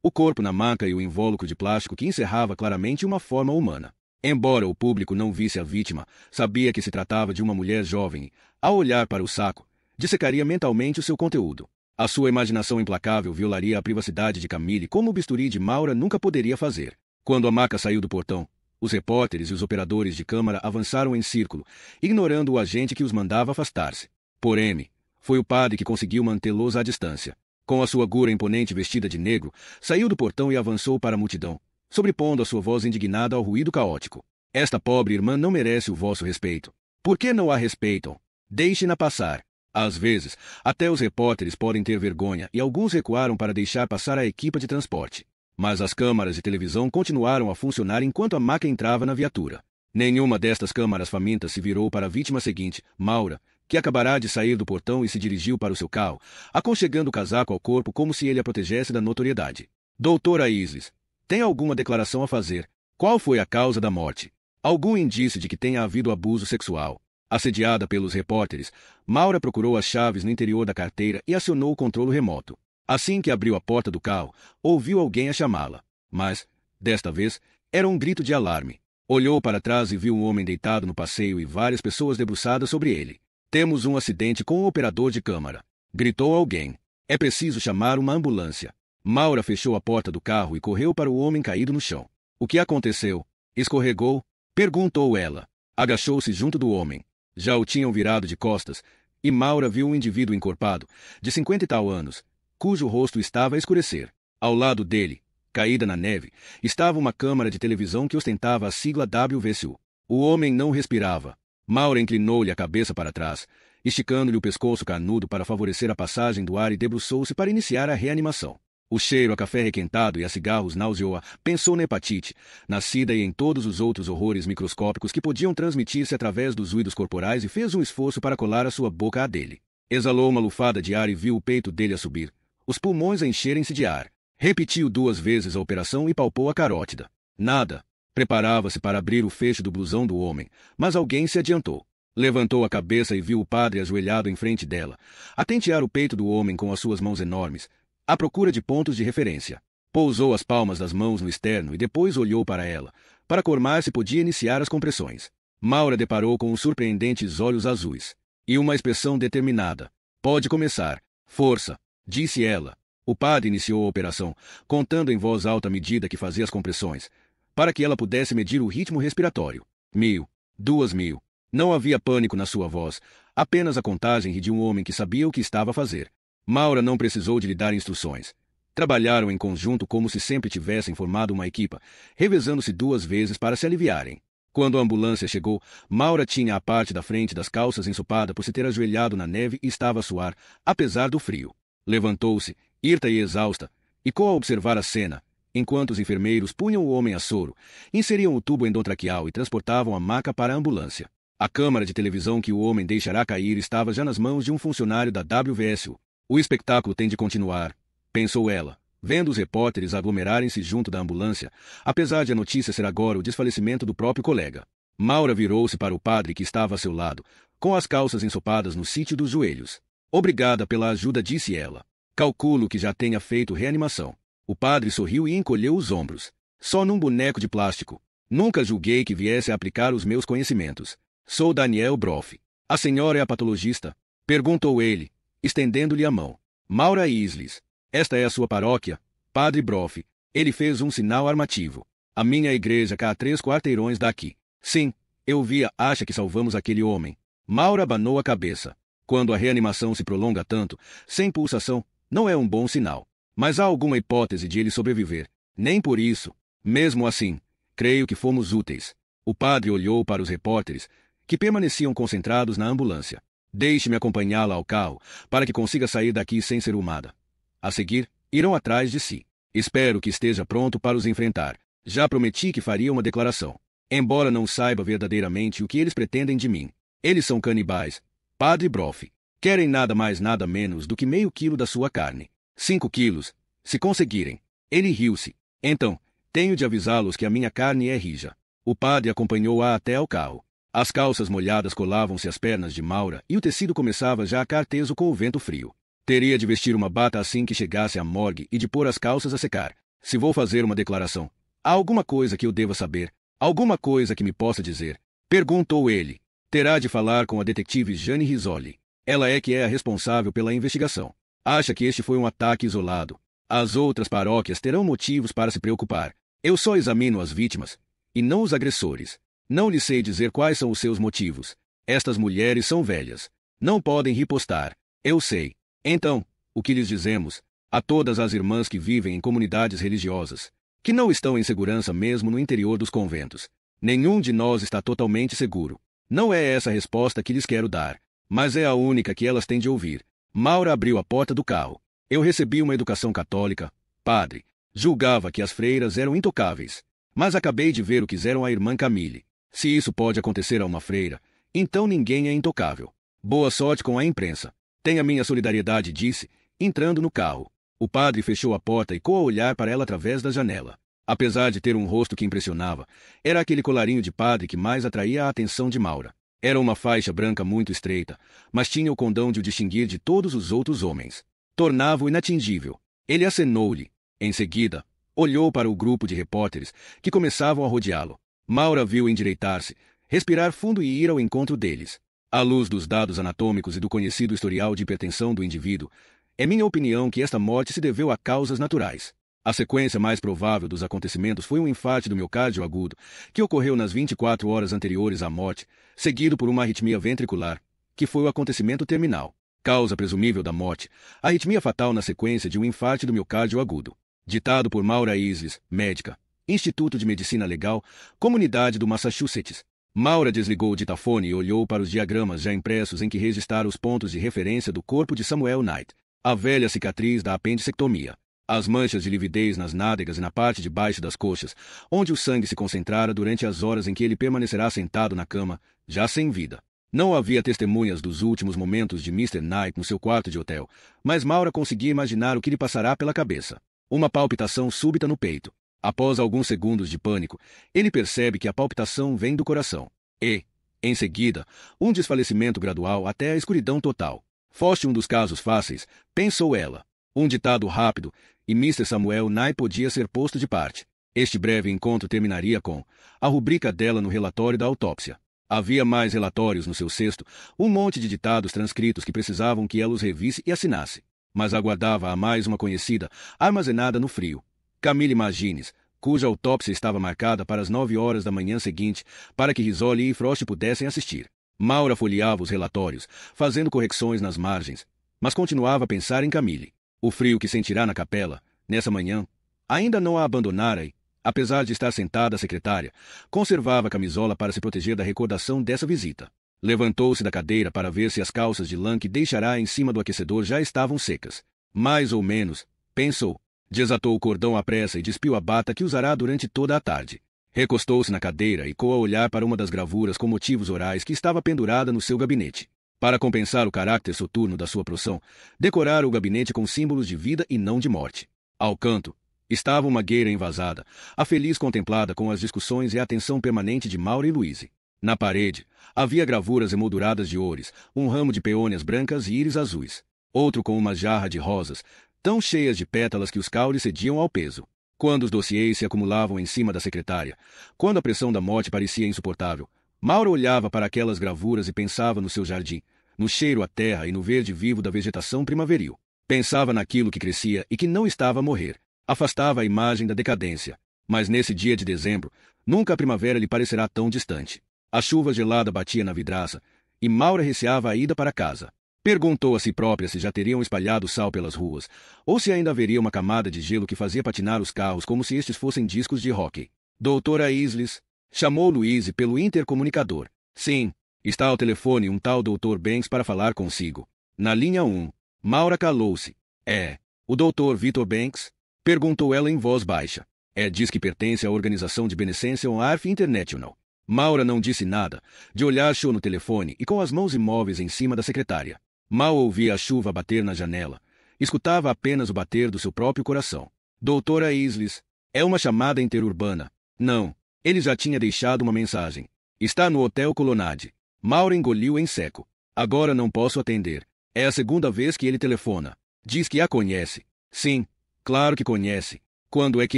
Speaker 1: O corpo na maca e o invólucro de plástico que encerrava claramente uma forma humana. Embora o público não visse a vítima, sabia que se tratava de uma mulher jovem e, ao olhar para o saco, dissecaria mentalmente o seu conteúdo. A sua imaginação implacável violaria a privacidade de Camille como o bisturi de Maura nunca poderia fazer. Quando a maca saiu do portão, os repórteres e os operadores de câmara avançaram em círculo, ignorando o agente que os mandava afastar-se. Porém, Foi o padre que conseguiu mantê-los à distância. Com a sua gura imponente vestida de negro, saiu do portão e avançou para a multidão, sobrepondo a sua voz indignada ao ruído caótico. Esta pobre irmã não merece o vosso respeito. Por que não a respeitam? Deixe-na passar. Às vezes, até os repórteres podem ter vergonha e alguns recuaram para deixar passar a equipa de transporte. Mas as câmaras de televisão continuaram a funcionar enquanto a maca entrava na viatura. Nenhuma destas câmaras famintas se virou para a vítima seguinte, Maura, que acabará de sair do portão e se dirigiu para o seu carro, aconchegando o casaco ao corpo como se ele a protegesse da notoriedade. Doutora Isles, tem alguma declaração a fazer? Qual foi a causa da morte? Algum indício de que tenha havido abuso sexual? Assediada pelos repórteres, Maura procurou as chaves no interior da carteira e acionou o controle remoto. Assim que abriu a porta do carro, ouviu alguém a chamá-la. Mas, desta vez, era um grito de alarme. Olhou para trás e viu um homem deitado no passeio e várias pessoas debruçadas sobre ele. Temos um acidente com o operador de câmara. Gritou alguém. É preciso chamar uma ambulância. Maura fechou a porta do carro e correu para o homem caído no chão. O que aconteceu? Escorregou? Perguntou ela. Agachou-se junto do homem. Já o tinham virado de costas, e Maura viu um indivíduo encorpado, de 50 e tal anos, cujo rosto estava a escurecer. Ao lado dele, caída na neve, estava uma câmara de televisão que ostentava a sigla WVSU. O homem não respirava. Maura inclinou-lhe a cabeça para trás, esticando-lhe o pescoço carnudo para favorecer a passagem do ar e debruçou-se para iniciar a reanimação. O cheiro a café requentado e a cigarros nauseou-a. Pensou na hepatite, nascida e em todos os outros horrores microscópicos que podiam transmitir-se através dos ruídos corporais e fez um esforço para colar a sua boca à dele. Exalou uma lufada de ar e viu o peito dele a subir, os pulmões a encherem-se de ar. Repetiu 2 vezes a operação e palpou a carótida. Nada. Preparava-se para abrir o fecho do blusão do homem, mas alguém se adiantou. Levantou a cabeça e viu o padre ajoelhado em frente dela, a tentear o peito do homem com as suas mãos enormes, à procura de pontos de referência. Pousou as palmas das mãos no externo e depois olhou para ela, para confirmar se podia iniciar as compressões. Maura deparou com os surpreendentes olhos azuis e uma expressão determinada. Pode começar. Força, disse ela. O padre iniciou a operação, contando em voz alta a medida que fazia as compressões, para que ela pudesse medir o ritmo respiratório. 1000, 2000. Não havia pânico na sua voz, apenas a contagem de um homem que sabia o que estava a fazer. Maura não precisou de lhe dar instruções. Trabalharam em conjunto como se sempre tivessem formado uma equipa, revezando-se 2 vezes para se aliviarem. Quando a ambulância chegou, Maura tinha a parte da frente das calças ensopada por se ter ajoelhado na neve e estava a suar, apesar do frio. Levantou-se, hirta e exausta, e a observar a cena, enquanto os enfermeiros punham o homem a soro, inseriam o tubo endotraqueal e transportavam a maca para a ambulância. A câmara de televisão que o homem deixará cair estava já nas mãos de um funcionário da WVSU. O espetáculo tem de continuar, pensou ela, vendo os repórteres aglomerarem-se junto da ambulância, apesar de a notícia ser agora o desfalecimento do próprio colega. Maura virou-se para o padre que estava a seu lado, com as calças ensopadas no sítio dos joelhos. Obrigada pela ajuda, disse ela. Calculo que já tenha feito reanimação. O padre sorriu e encolheu os ombros. Só num boneco de plástico. Nunca julguei que viesse a aplicar os meus conhecimentos. Sou Daniel Broff. A senhora é a patologista? Perguntou ele, estendendo-lhe a mão. Maura Isles. Esta é a sua paróquia? Padre Broff. Ele fez um sinal armativo. A minha igreja cá a 3 quarteirões daqui. Sim, eu via. Acha que salvamos aquele homem? Maura abanou a cabeça. Quando a reanimação se prolonga tanto, sem pulsação, não é um bom sinal. Mas há alguma hipótese de ele sobreviver. Nem por isso. Mesmo assim, creio que fomos úteis. O padre olhou para os repórteres, que permaneciam concentrados na ambulância. Deixe-me acompanhá-la ao carro, para que consiga sair daqui sem ser humada. A seguir, irão atrás de si. Espero que esteja pronto para os enfrentar. Já prometi que faria uma declaração. Embora não saiba verdadeiramente o que eles pretendem de mim. Eles são canibais. Padre Broff. Querem nada mais nada menos do que meio quilo da sua carne. 5 quilos, se conseguirem. Ele riu-se. Então, tenho de avisá-los que a minha carne é rija. O padre acompanhou-a até ao carro. As calças molhadas colavam-se às pernas de Maura e o tecido começava já a ficar teso com o vento frio. Teria de vestir uma bata assim que chegasse à morgue e de pôr as calças a secar. Se vou fazer uma declaração, há alguma coisa que eu deva saber? Alguma coisa que me possa dizer? Perguntou ele. Terá de falar com a detetive Jane Risoli. Ela é que é a responsável pela investigação. Acha que este foi um ataque isolado. As outras paróquias terão motivos para se preocupar. Eu só examino as vítimas, e não os agressores. Não lhe sei dizer quais são os seus motivos. Estas mulheres são velhas. Não podem ripostar. Eu sei. Então, o que lhes dizemos? A todas as irmãs que vivem em comunidades religiosas, que não estão em segurança mesmo no interior dos conventos. Nenhum de nós está totalmente seguro. Não é essa a resposta que lhes quero dar, mas é a única que elas têm de ouvir. Maura abriu a porta do carro. Eu recebi uma educação católica, padre. Julgava que as freiras eram intocáveis. Mas acabei de ver o que fizeram à irmã Camille. Se isso pode acontecer a uma freira, então ninguém é intocável. Boa sorte com a imprensa. Tenha minha solidariedade, disse, entrando no carro. O padre fechou a porta e ficou a olhar para ela através da janela. Apesar de ter um rosto que impressionava, era aquele colarinho de padre que mais atraía a atenção de Maura. Era uma faixa branca muito estreita, mas tinha o condão de o distinguir de todos os outros homens. Tornava-o inatingível. Ele acenou-lhe. Em seguida, olhou para o grupo de repórteres que começavam a rodeá-lo. Maura viu endireitar-se, respirar fundo e ir ao encontro deles. À luz dos dados anatômicos e do conhecido historial de hipertensão do indivíduo, é minha opinião que esta morte se deveu a causas naturais. A sequência mais provável dos acontecimentos foi um infarte do miocárdio agudo, que ocorreu nas 24 horas anteriores à morte, seguido por uma arritmia ventricular, que foi o acontecimento terminal. Causa presumível da morte, arritmia fatal na sequência de um infarte do miocárdio agudo. Ditado por Maura Isles, médica, Instituto de Medicina Legal, Comunidade do Massachusetts. Maura desligou o ditafone e olhou para os diagramas já impressos em que registrara os pontos de referência do corpo de Samuel Knight. A velha cicatriz da apendicectomia. As manchas de lividez nas nádegas e na parte de baixo das coxas, onde o sangue se concentrara durante as horas em que ele permanecerá sentado na cama, já sem vida. Não havia testemunhas dos últimos momentos de Mr. Knight no seu quarto de hotel, mas Maura conseguia imaginar o que lhe passará pela cabeça. Uma palpitação súbita no peito. Após alguns segundos de pânico, ele percebe que a palpitação vem do coração. E, em seguida, um desfalecimento gradual até a escuridão total. Foste um dos casos fáceis, pensou ela. Um ditado rápido, e Mr. Samuel Knight podia ser posto de parte. Este breve encontro terminaria com a rubrica dela no relatório da autópsia. Havia mais relatórios no seu cesto, um monte de ditados transcritos que precisavam que ela os revisse e assinasse. Mas aguardava a mais uma conhecida, armazenada no frio. Camille Magines, cuja autópsia estava marcada para as 9 horas da manhã seguinte, para que Risoli e Frost pudessem assistir. Maura folheava os relatórios, fazendo correções nas margens, mas continuava a pensar em Camille. O frio que sentirá na capela, nessa manhã, ainda não a abandonara e, apesar de estar sentada a secretária, conservava a camisola para se proteger da recordação dessa visita. Levantou-se da cadeira para ver se as calças de lã que deixará em cima do aquecedor já estavam secas. Mais ou menos, pensou. Desatou o cordão à pressa e despiu a bata que usará durante toda a tarde. Recostou-se na cadeira e coou a olhar para uma das gravuras com motivos orais que estava pendurada no seu gabinete. Para compensar o caráter soturno da sua profissão, decorara o gabinete com símbolos de vida e não de morte. Ao canto, estava uma gueira envasada, a feliz contemplada com as discussões e a atenção permanente de Maura e Louise. Na parede, havia gravuras emolduradas de oures, um ramo de peônias brancas e íris azuis. Outro com uma jarra de rosas, tão cheias de pétalas que os caules cediam ao peso. Quando os dossiês se acumulavam em cima da secretária, quando a pressão da morte parecia insuportável, Maura olhava para aquelas gravuras e pensava no seu jardim, no cheiro à terra e no verde vivo da vegetação primaveril. Pensava naquilo que crescia e que não estava a morrer. Afastava a imagem da decadência. Mas nesse dia de dezembro, nunca a primavera lhe parecerá tão distante. A chuva gelada batia na vidraça, e Maura receava a ida para casa. Perguntou a si própria se já teriam espalhado sal pelas ruas, ou se ainda haveria uma camada de gelo que fazia patinar os carros como se estes fossem discos de hóquei. Doutora Isles, chamou Louise pelo intercomunicador. Sim, está ao telefone um tal Dr. Banks para falar consigo. Na linha 1. Maura calou-se. É, o Dr. Victor Banks? Perguntou ela em voz baixa. Diz que pertence à organização de beneficência on Earth International. Maura não disse nada, de olhar show no telefone e com as mãos imóveis em cima da secretária. Mal ouvia a chuva bater na janela. Escutava apenas o bater do seu próprio coração. Doutora Isles, é uma chamada interurbana. Não, ele já tinha deixado uma mensagem. Está no Hotel Colonnade. Maura engoliu em seco. Agora não posso atender. É a segunda vez que ele telefona. Diz que a conhece. Sim, claro que conhece. Quando é que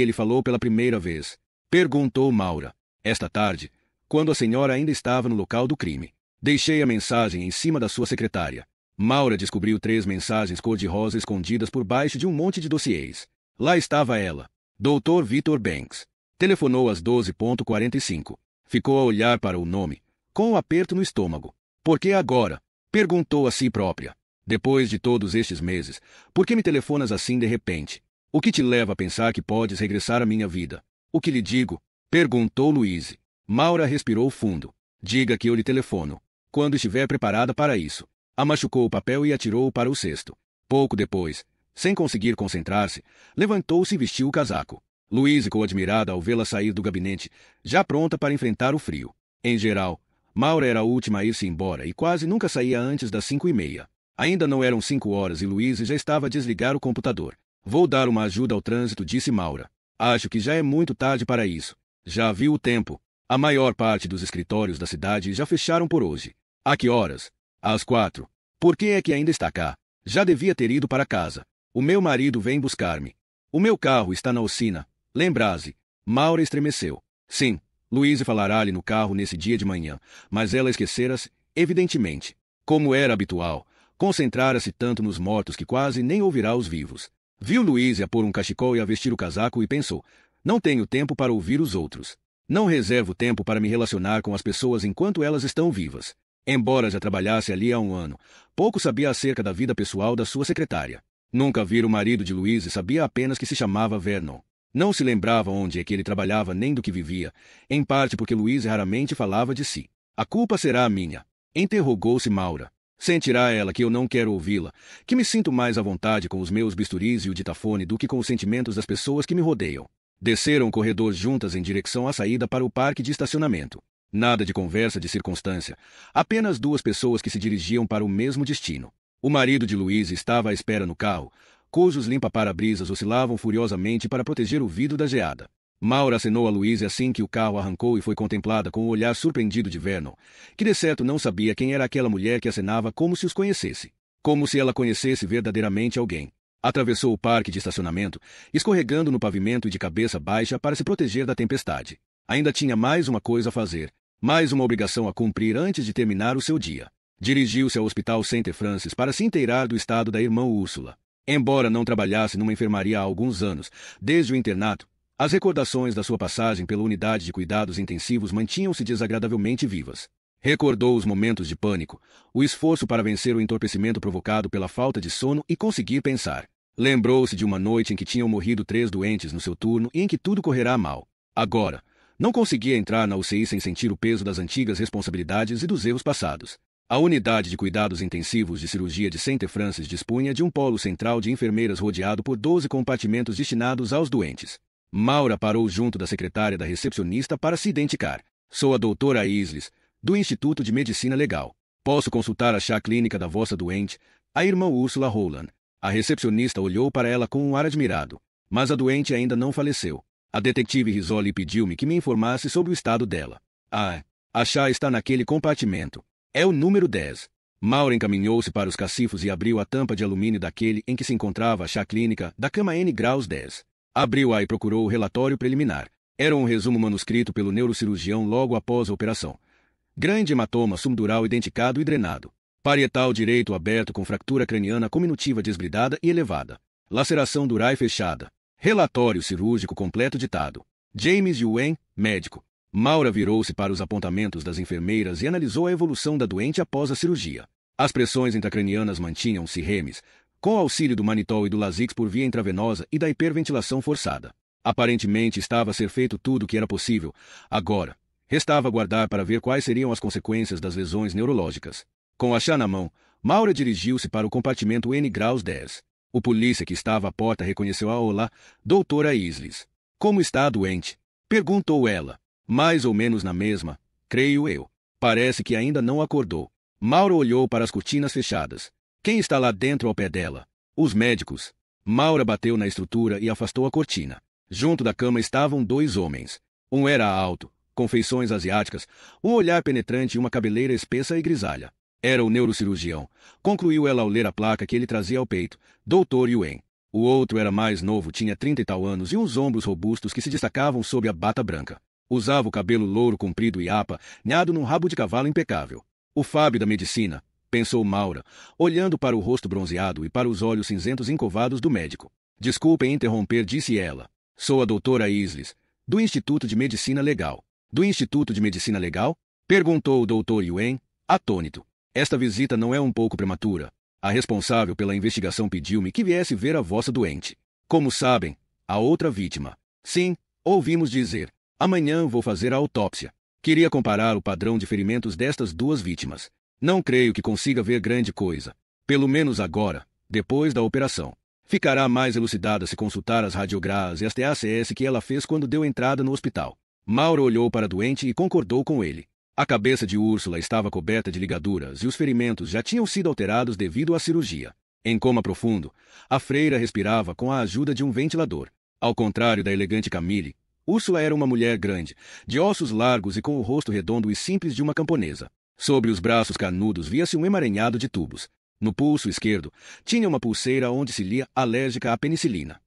Speaker 1: ele falou pela primeira vez? Perguntou Maura. Esta tarde, quando a senhora ainda estava no local do crime. Deixei a mensagem em cima da sua secretária. Maura descobriu 3 mensagens cor-de-rosa escondidas por baixo de um monte de dossiês. Lá estava ela. Dr. Victor Banks. Telefonou às 12h45. Ficou a olhar para o nome, com um aperto no estômago. Por que agora? Perguntou a si própria. Depois de todos estes meses, por que me telefonas assim de repente? O que te leva a pensar que podes regressar à minha vida? O que lhe digo? Perguntou Louise. Maura respirou fundo. Diga que eu lhe telefono, quando estiver preparada para isso. Amachucou o papel e atirou-o para o cesto. Pouco depois, sem conseguir concentrar-se, levantou-se e vestiu o casaco. Louise ficou admirada ao vê-la sair do gabinete, já pronta para enfrentar o frio. Em geral, Maura era a última a ir-se embora e quase nunca saía antes das 5:30. Ainda não eram 5 horas e Louise já estava a desligar o computador. Vou dar uma ajuda ao trânsito, disse Maura. Acho que já é muito tarde para isso. Já viu o tempo. A maior parte dos escritórios da cidade já fecharam por hoje. A que horas? Às 4. Por que é que ainda está cá? Já devia ter ido para casa. O meu marido vem buscar-me. O meu carro está na oficina. Lembra-se? Maura estremeceu. Sim, Louise falará-lhe no carro nesse dia de manhã, mas ela esquecera-se, evidentemente. Como era habitual, concentrara-se tanto nos mortos que quase nem ouvirá os vivos. Viu Louise a pôr um cachecol e a vestir o casaco e pensou, não tenho tempo para ouvir os outros. Não reservo tempo para me relacionar com as pessoas enquanto elas estão vivas. Embora já trabalhasse ali há um ano, pouco sabia acerca da vida pessoal da sua secretária. Nunca vira o marido de Louise, sabia apenas que se chamava Vernon. Não se lembrava onde é que ele trabalhava nem do que vivia, em parte porque Louise raramente falava de si. A culpa será minha. Interrogou-se Maura. Sentirá ela que eu não quero ouvi-la, que me sinto mais à vontade com os meus bisturis e o ditafone do que com os sentimentos das pessoas que me rodeiam. Desceram o corredor juntas em direção à saída para o parque de estacionamento. Nada de conversa de circunstância, apenas duas pessoas que se dirigiam para o mesmo destino. O marido de Louise estava à espera no carro, cujos limpa-para-brisas oscilavam furiosamente para proteger o vidro da geada. Maura acenou a Louise assim que o carro arrancou e foi contemplada com o olhar surpreendido de Vernon, que de certo não sabia quem era aquela mulher que acenava como se os conhecesse. Como se ela conhecesse verdadeiramente alguém. Atravessou o parque de estacionamento, escorregando no pavimento e de cabeça baixa para se proteger da tempestade. Ainda tinha mais uma coisa a fazer, mais uma obrigação a cumprir antes de terminar o seu dia. Dirigiu-se ao Hospital St. Francis para se inteirar do estado da irmã Úrsula. Embora não trabalhasse numa enfermaria há alguns anos, desde o internato, as recordações da sua passagem pela unidade de cuidados intensivos mantinham-se desagradavelmente vivas. Recordou os momentos de pânico, o esforço para vencer o entorpecimento provocado pela falta de sono e conseguir pensar. Lembrou-se de uma noite em que tinham morrido 3 doentes no seu turno e em que tudo correrá mal. Agora, não conseguia entrar na UCI sem sentir o peso das antigas responsabilidades e dos erros passados. A unidade de cuidados intensivos de cirurgia de St. Francis dispunha de um polo central de enfermeiras rodeado por 12 compartimentos destinados aos doentes. Maura parou junto da secretária da recepcionista para se identificar. Sou a doutora Isles, do Instituto de Medicina Legal. Posso consultar a chá clínica da vossa doente, a irmã Ursula Rowland. A recepcionista olhou para ela com um ar admirado. Mas a doente ainda não faleceu. A detetive Risoli pediu-me que me informasse sobre o estado dela. A chá está naquele compartimento. É o número 10. Maura encaminhou-se para os cacifos e abriu a tampa de alumínio daquele em que se encontrava a chá clínica da cama N graus 10. Abriu-a e procurou o relatório preliminar. Era um resumo manuscrito pelo neurocirurgião logo após a operação. Grande hematoma subdural identificado e drenado. Parietal direito aberto com fratura craniana cominutiva desbridada e elevada. Laceração dural fechada. Relatório cirúrgico completo ditado. James Yuen, médico. Maura virou-se para os apontamentos das enfermeiras e analisou a evolução da doente após a cirurgia. As pressões intracranianas mantinham-se remes, com auxílio do manitol e do Lasix por via intravenosa e da hiperventilação forçada. Aparentemente estava a ser feito tudo o que era possível. Agora, restava aguardar para ver quais seriam as consequências das lesões neurológicas. Com a chá na mão, Maura dirigiu-se para o compartimento N graus 10. O polícia que estava à porta reconheceu a olá, doutora Isles. Como está a doente? Perguntou ela. Mais ou menos na mesma, creio eu. Parece que ainda não acordou. Maura olhou para as cortinas fechadas. Quem está lá dentro ao pé dela? Os médicos. Maura bateu na estrutura e afastou a cortina. Junto da cama estavam 2 homens. Um era alto, com feições asiáticas, um olhar penetrante e uma cabeleira espessa e grisalha. Era o neurocirurgião, concluiu ela ao ler a placa que ele trazia ao peito, Dr. Yuen. O outro era mais novo, tinha 30 e tal anos e uns ombros robustos que se destacavam sob a bata branca. Usava o cabelo louro comprido e apanhado num rabo de cavalo impecável. O Fábio da medicina, pensou Maura, olhando para o rosto bronzeado e para os olhos cinzentos encovados do médico. Desculpe interromper, disse ela. Sou a doutora Isles, do Instituto de Medicina Legal. Do Instituto de Medicina Legal? Perguntou o Dr. Yuen, atônito. Esta visita não é um pouco prematura? A responsável pela investigação pediu-me que viesse ver a vossa doente. Como sabem, a outra vítima. Sim, ouvimos dizer. Amanhã vou fazer a autópsia. Queria comparar o padrão de ferimentos destas duas vítimas. Não creio que consiga ver grande coisa. Pelo menos agora, depois da operação. Ficará mais elucidada se consultar as radiografias e as TACS que ela fez quando deu entrada no hospital. Maura olhou para a doente e concordou com ele. A cabeça de Úrsula estava coberta de ligaduras e os ferimentos já tinham sido alterados devido à cirurgia. Em coma profundo, a freira respirava com a ajuda de um ventilador. Ao contrário da elegante Camille, Úrsula era uma mulher grande, de ossos largos e com o rosto redondo e simples de uma camponesa. Sobre os braços carnudos via-se um emaranhado de tubos. No pulso esquerdo, tinha uma pulseira onde se lia alérgica à penicilina.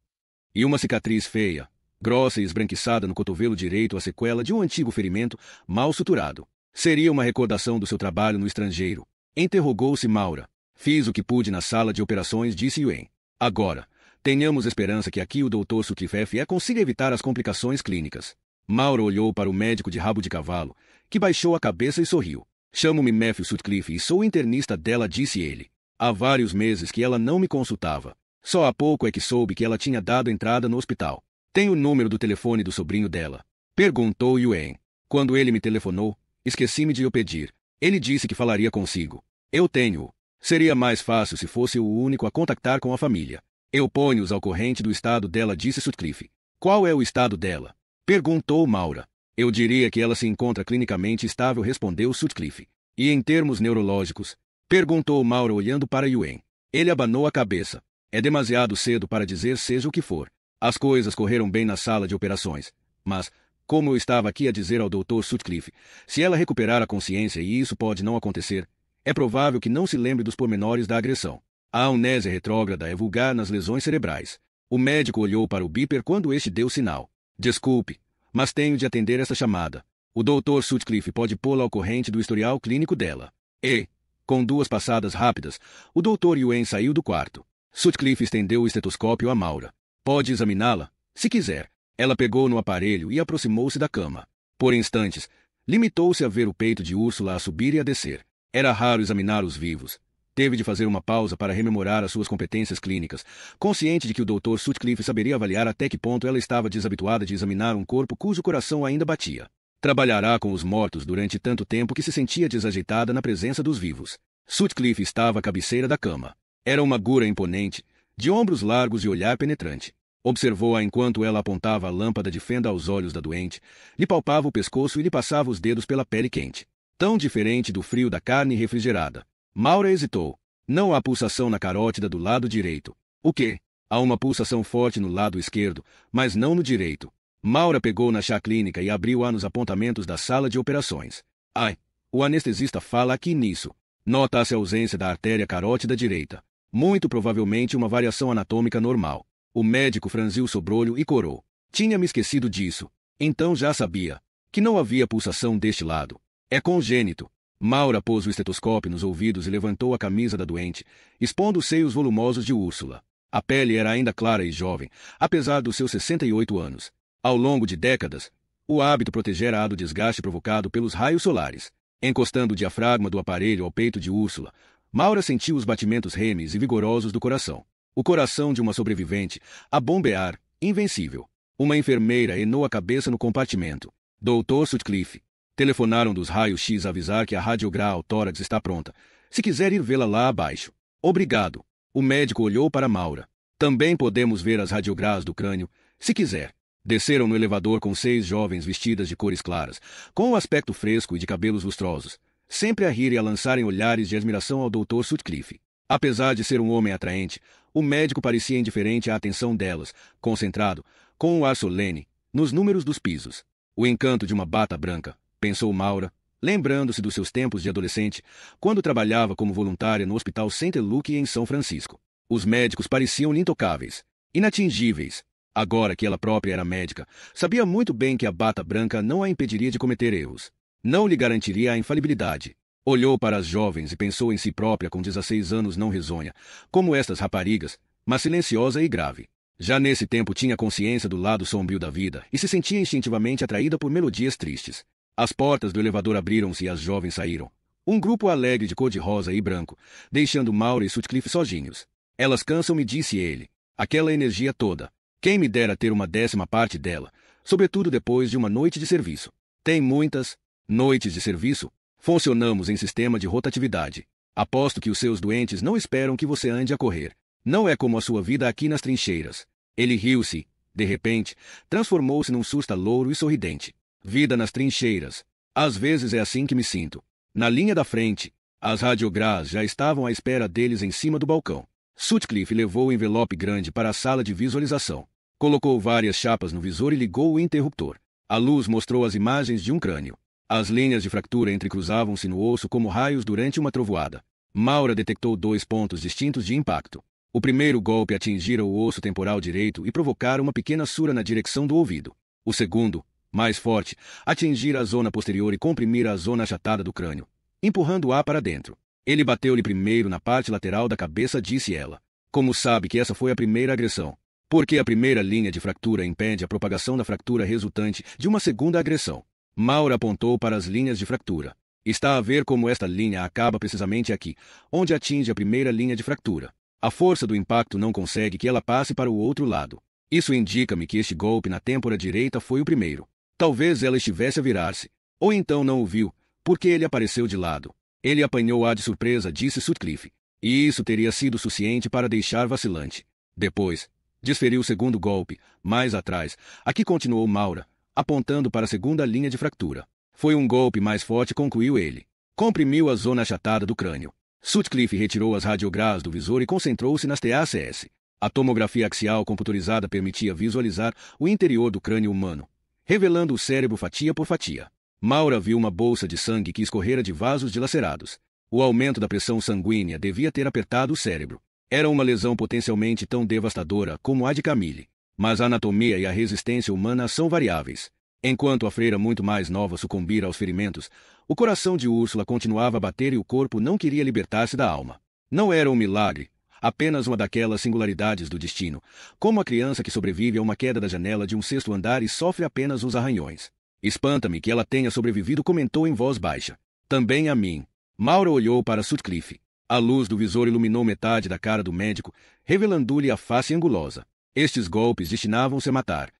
Speaker 1: E uma cicatriz feia, grossa e esbranquiçada no cotovelo direito, a sequela de um antigo ferimento mal suturado. Seria uma recordação do seu trabalho no estrangeiro. Interrogou-se Maura. Fiz o que pude na sala de operações, disse Yuen. Agora, tenhamos esperança que aqui o Dr. Sutcliffe consiga evitar as complicações clínicas. Maura olhou para o médico de rabo de cavalo, que baixou a cabeça e sorriu. Chamo-me Matthew Sutcliffe e sou internista dela, disse ele. Há vários meses que ela não me consultava. Só há pouco é que soube que ela tinha dado entrada no hospital. Tem o número do telefone do sobrinho dela? Perguntou Yuen. Quando ele me telefonou, esqueci-me de o pedir. Ele disse que falaria consigo. Eu tenho-o. Seria mais fácil se fosse o único a contactar com a família. Eu ponho-os ao corrente do estado dela, disse Sutcliffe. Qual é o estado dela? Perguntou Maura. Eu diria que ela se encontra clinicamente estável, respondeu Sutcliffe. E em termos neurológicos? Perguntou Maura olhando para Yuen. Ele abanou a cabeça. É demasiado cedo para dizer seja o que for. As coisas correram bem na sala de operações. Mas, como eu estava aqui a dizer ao Dr. Sutcliffe, se ela recuperar a consciência, e isso pode não acontecer, é provável que não se lembre dos pormenores da agressão. A amnésia retrógrada é vulgar nas lesões cerebrais. O médico olhou para o bíper quando este deu sinal. Desculpe, mas tenho de atender essa chamada. O Dr. Sutcliffe pode pô-la ao corrente do historial clínico dela. E, com duas passadas rápidas, o Dr. Yuen saiu do quarto. Sutcliffe estendeu o estetoscópio a Maura. Pode examiná-la, se quiser. Ela pegou no aparelho e aproximou-se da cama. Por instantes, limitou-se a ver o peito de Úrsula a subir e a descer. Era raro examinar os vivos. Teve de fazer uma pausa para rememorar as suas competências clínicas, consciente de que o Dr. Sutcliffe saberia avaliar até que ponto ela estava desabituada de examinar um corpo cujo coração ainda batia. Trabalhará com os mortos durante tanto tempo que se sentia desajeitada na presença dos vivos. Sutcliffe estava à cabeceira da cama. Era uma gura imponente, de ombros largos e olhar penetrante. Observou-a enquanto ela apontava a lâmpada de fenda aos olhos da doente, lhe palpava o pescoço e lhe passava os dedos pela pele quente. Tão diferente do frio da carne refrigerada. Maura hesitou. Não há pulsação na carótida do lado direito. O quê? Há uma pulsação forte no lado esquerdo, mas não no direito. Maura pegou na chá clínica e abriu-a nos apontamentos da sala de operações. Ai, o anestesista fala aqui nisso. Nota-se a ausência da artéria carótida direita. Muito provavelmente uma variação anatômica normal. O médico franziu o sobrolho e corou. Tinha-me esquecido disso. Então já sabia que não havia pulsação deste lado. É congênito. Maura pôs o estetoscópio nos ouvidos e levantou a camisa da doente, expondo os seios volumosos de Úrsula. A pele era ainda clara e jovem, apesar dos seus 68 anos. Ao longo de décadas, o hábito protegera-a do desgaste provocado pelos raios solares. Encostando o diafragma do aparelho ao peito de Úrsula, Maura sentiu os batimentos remes e vigorosos do coração. O coração de uma sobrevivente, a bombear, invencível. Uma enfermeira enou a cabeça no compartimento. Dr. Sutcliffe. Telefonaram dos raios-x a avisar que a radiografia ao tórax está pronta. Se quiser ir vê-la lá abaixo. Obrigado. O médico olhou para Maura. Também podemos ver as radiografias do crânio, se quiser. Desceram no elevador com 6 jovens vestidas de cores claras, com um aspecto fresco e de cabelos lustrosos, sempre a rir e a lançarem olhares de admiração ao Dr. Sutcliffe. Apesar de ser um homem atraente, o médico parecia indiferente à atenção delas, concentrado, com um ar solene, nos números dos pisos. O encanto de uma bata branca, pensou Maura, lembrando-se dos seus tempos de adolescente, quando trabalhava como voluntária no Hospital St. Luke em São Francisco. Os médicos pareciam-lhe intocáveis, inatingíveis. Agora que ela própria era médica, sabia muito bem que a bata branca não a impediria de cometer erros. Não lhe garantiria a infalibilidade. Olhou para as jovens e pensou em si própria com 16 anos não risonha, como estas raparigas, mas silenciosa e grave. Já nesse tempo tinha consciência do lado sombrio da vida e se sentia instintivamente atraída por melodias tristes. As portas do elevador abriram-se e as jovens saíram, Um grupo alegre de cor-de-rosa e branco, deixando Maura e Sutcliffe sozinhos. Elas cansam-me, disse ele. Aquela energia toda. Quem me dera ter uma 10ª parte dela, sobretudo depois de uma noite de serviço. Tem muitas noites de serviço? Funcionamos em sistema de rotatividade. Aposto que os seus doentes não esperam que você ande a correr. Não é como a sua vida aqui nas trincheiras. Ele riu-se. De repente, transformou-se num sursta louro e sorridente. Vida nas trincheiras. Às vezes é assim que me sinto. Na linha da frente, as radiográs já estavam à espera deles em cima do balcão. Sutcliffe levou o envelope grande para a sala de visualização. Colocou várias chapas no visor e ligou o interruptor. A luz mostrou as imagens de um crânio. As linhas de fratura entrecruzavam-se no osso como raios durante uma trovoada. Maura detectou 2 pontos distintos de impacto. O primeiro golpe atingira o osso temporal direito e provocara uma pequena sura na direção do ouvido. O segundo, mais forte, atingira a zona posterior e comprimira a zona achatada do crânio, empurrando o ar para dentro. Ele bateu-lhe primeiro na parte lateral da cabeça, disse ela. Como sabe que essa foi a primeira agressão? Porque a primeira linha de fratura impede a propagação da fratura resultante de uma segunda agressão. Maura apontou para as linhas de fratura. Está a ver como esta linha acaba precisamente aqui, onde atinge a primeira linha de fratura. A força do impacto não consegue que ela passe para o outro lado. Isso indica-me que este golpe na têmpora direita foi o primeiro. Talvez ela estivesse a virar-se. Ou então não o viu, porque ele apareceu de lado. Ele apanhou-a de surpresa, disse Sutcliffe. E isso teria sido suficiente para deixar vacilante. Depois, desferiu o segundo golpe, mais atrás. Aqui continuou Maura, apontando para a segunda linha de fratura. Foi um golpe mais forte, concluiu ele. Comprimiu a zona achatada do crânio. Sutcliffe retirou as radiográs do visor e concentrou-se nas TACS. A tomografia axial computadorizada permitia visualizar o interior do crânio humano, revelando o cérebro fatia por fatia. Maura viu uma bolsa de sangue que escorrera de vasos dilacerados. O aumento da pressão sanguínea devia ter apertado o cérebro. Era uma lesão potencialmente tão devastadora como a de Camille. Mas a anatomia e a resistência humana são variáveis. Enquanto a freira muito mais nova sucumbira aos ferimentos, o coração de Úrsula continuava a bater e o corpo não queria libertar-se da alma. Não era um milagre, apenas uma daquelas singularidades do destino, como a criança que sobrevive a uma queda da janela de um 6º andar e sofre apenas uns arranhões. Espanta-me que ela tenha sobrevivido, comentou em voz baixa. Também a mim. Maura olhou para Sutcliffe. A luz do visor iluminou metade da cara do médico, revelando-lhe a face angulosa. Estes golpes destinavam-se a matar.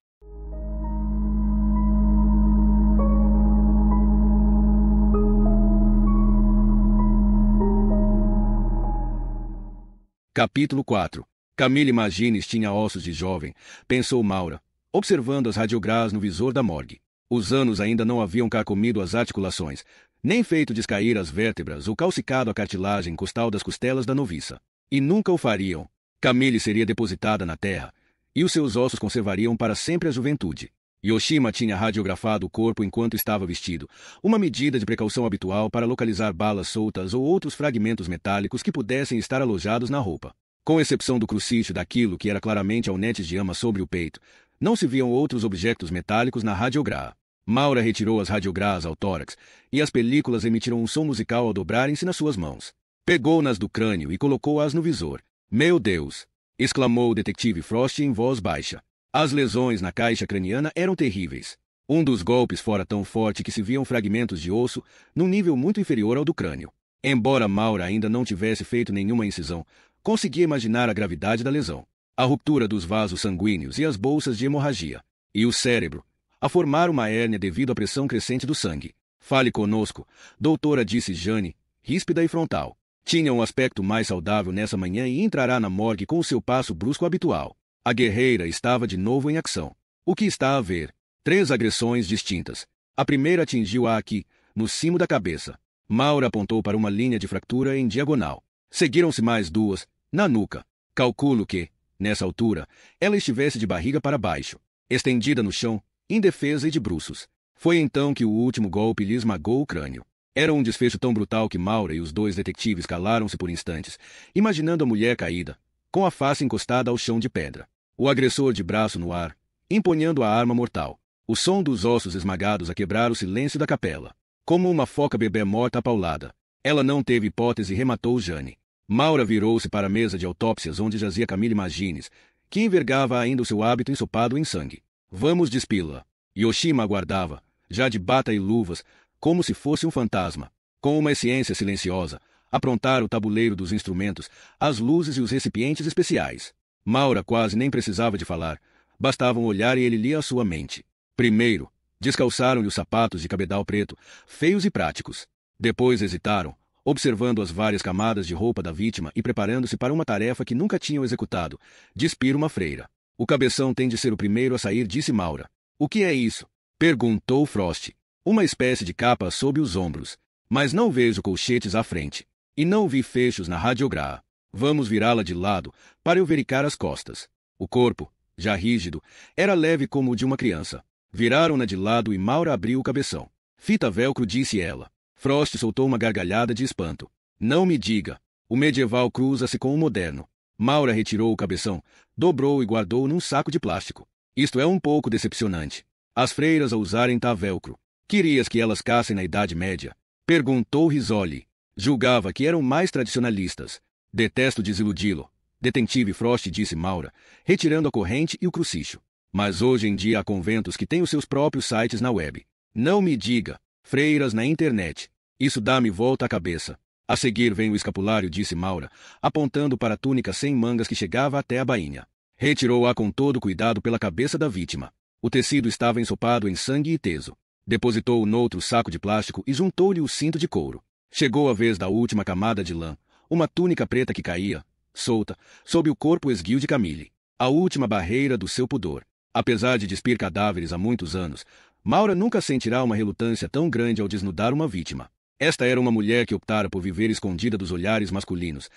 Speaker 1: Capítulo 4. Camille Magines tinha ossos de jovem, pensou Maura, observando as radiográs no visor da morgue. Os anos ainda não haviam carcomido as articulações, nem feito descair as vértebras ou calcicado a cartilagem costal das costelas da noviça. E nunca o fariam. Camille seria depositada na terra, e os seus ossos conservariam para sempre a juventude. Yoshima tinha radiografado o corpo enquanto estava vestido, uma medida de precaução habitual para localizar balas soltas ou outros fragmentos metálicos que pudessem estar alojados na roupa. Com exceção do crucício daquilo que era claramente alnetes de ama sobre o peito, não se viam outros objetos metálicos na radiográ. Maura retirou as radiográs ao tórax, e as películas emitiram um som musical ao dobrarem-se nas suas mãos. Pegou-nas do crânio e colocou-as no visor. Meu Deus! Exclamou o detetive Frost em voz baixa. As lesões na caixa craniana eram terríveis. Um dos golpes fora tão forte que se viam fragmentos de osso, num nível muito inferior ao do crânio. Embora Maura ainda não tivesse feito nenhuma incisão, conseguia imaginar a gravidade da lesão. A ruptura dos vasos sanguíneos e as bolsas de hemorragia. E o cérebro, a formar uma hérnia devido à pressão crescente do sangue. Fale conosco, doutora, disse Jane, ríspida e frontal. Tinha um aspecto mais saudável nessa manhã e entrará na morgue com o seu passo brusco habitual. A guerreira estava de novo em ação. O que está a ver? 3 agressões distintas. A primeira atingiu-a aqui, no cimo da cabeça. Maura apontou para uma linha de fratura em diagonal. Seguiram-se mais 2, na nuca. Calculo que, nessa altura, ela estivesse de barriga para baixo, estendida no chão, indefesa e de bruços. Foi então que o último golpe lhe esmagou o crânio. Era um desfecho tão brutal que Maura e os 2 detetives calaram-se por instantes, imaginando a mulher caída, com a face encostada ao chão de pedra. O agressor de braço no ar, empunhando a arma mortal. O som dos ossos esmagados a quebrar o silêncio da capela. Como uma foca bebê morta apaulada. Ela não teve hipótese e rematou Jane. Maura virou-se para a mesa de autópsias onde jazia Camille Magines, que envergava ainda o seu hábito ensopado em sangue. Vamos despi-la. Yoshima aguardava, já de bata e luvas, como se fosse um fantasma. Com uma ciência silenciosa, aprontar o tabuleiro dos instrumentos, as luzes e os recipientes especiais. Maura quase nem precisava de falar, bastava um olhar e ele lia a sua mente. Primeiro, descalçaram-lhe os sapatos de cabedal preto, feios e práticos. Depois hesitaram, observando as várias camadas de roupa da vítima e preparando-se para uma tarefa que nunca tinham executado: despir uma freira. O cabeção tem de ser o primeiro a sair, disse Maura. O que é isso? Perguntou Frost. Uma espécie de capa sob os ombros. Mas não vejo colchetes à frente. E não vi fechos na radiografia. Vamos virá-la de lado, para eu verificar as costas. O corpo, já rígido, era leve como o de uma criança. Viraram-na de lado e Maura abriu o cabeção. Fita velcro, disse ela. Frost soltou uma gargalhada de espanto. Não me diga. O medieval cruza-se com o moderno. Maura retirou o cabeção, dobrou e guardou num saco de plástico. Isto é um pouco decepcionante. As freiras a usarem velcro. Querias que elas cassem na Idade Média? Perguntou Risoli. Julgava que eram mais tradicionalistas. Detesto desiludi-lo. Detetive Frost, disse Maura, retirando a corrente e o crucifixo. Mas hoje em dia há conventos que têm os seus próprios sites na web. Não me diga. Freiras na internet. Isso dá-me volta à cabeça. A seguir vem o escapulário, disse Maura, apontando para a túnica sem mangas que chegava até a bainha. Retirou-a com todo cuidado pela cabeça da vítima. O tecido estava ensopado em sangue e teso. Depositou-o noutro saco de plástico e juntou-lhe o cinto de couro. Chegou a vez da última camada de lã, uma túnica preta que caía, solta, sob o corpo esguio de Camille. A última barreira do seu pudor. Apesar de despir cadáveres há muitos anos, Maura nunca sentirá uma relutância tão grande ao desnudar uma vítima. Esta era uma mulher que optara por viver escondida dos olhares masculinos.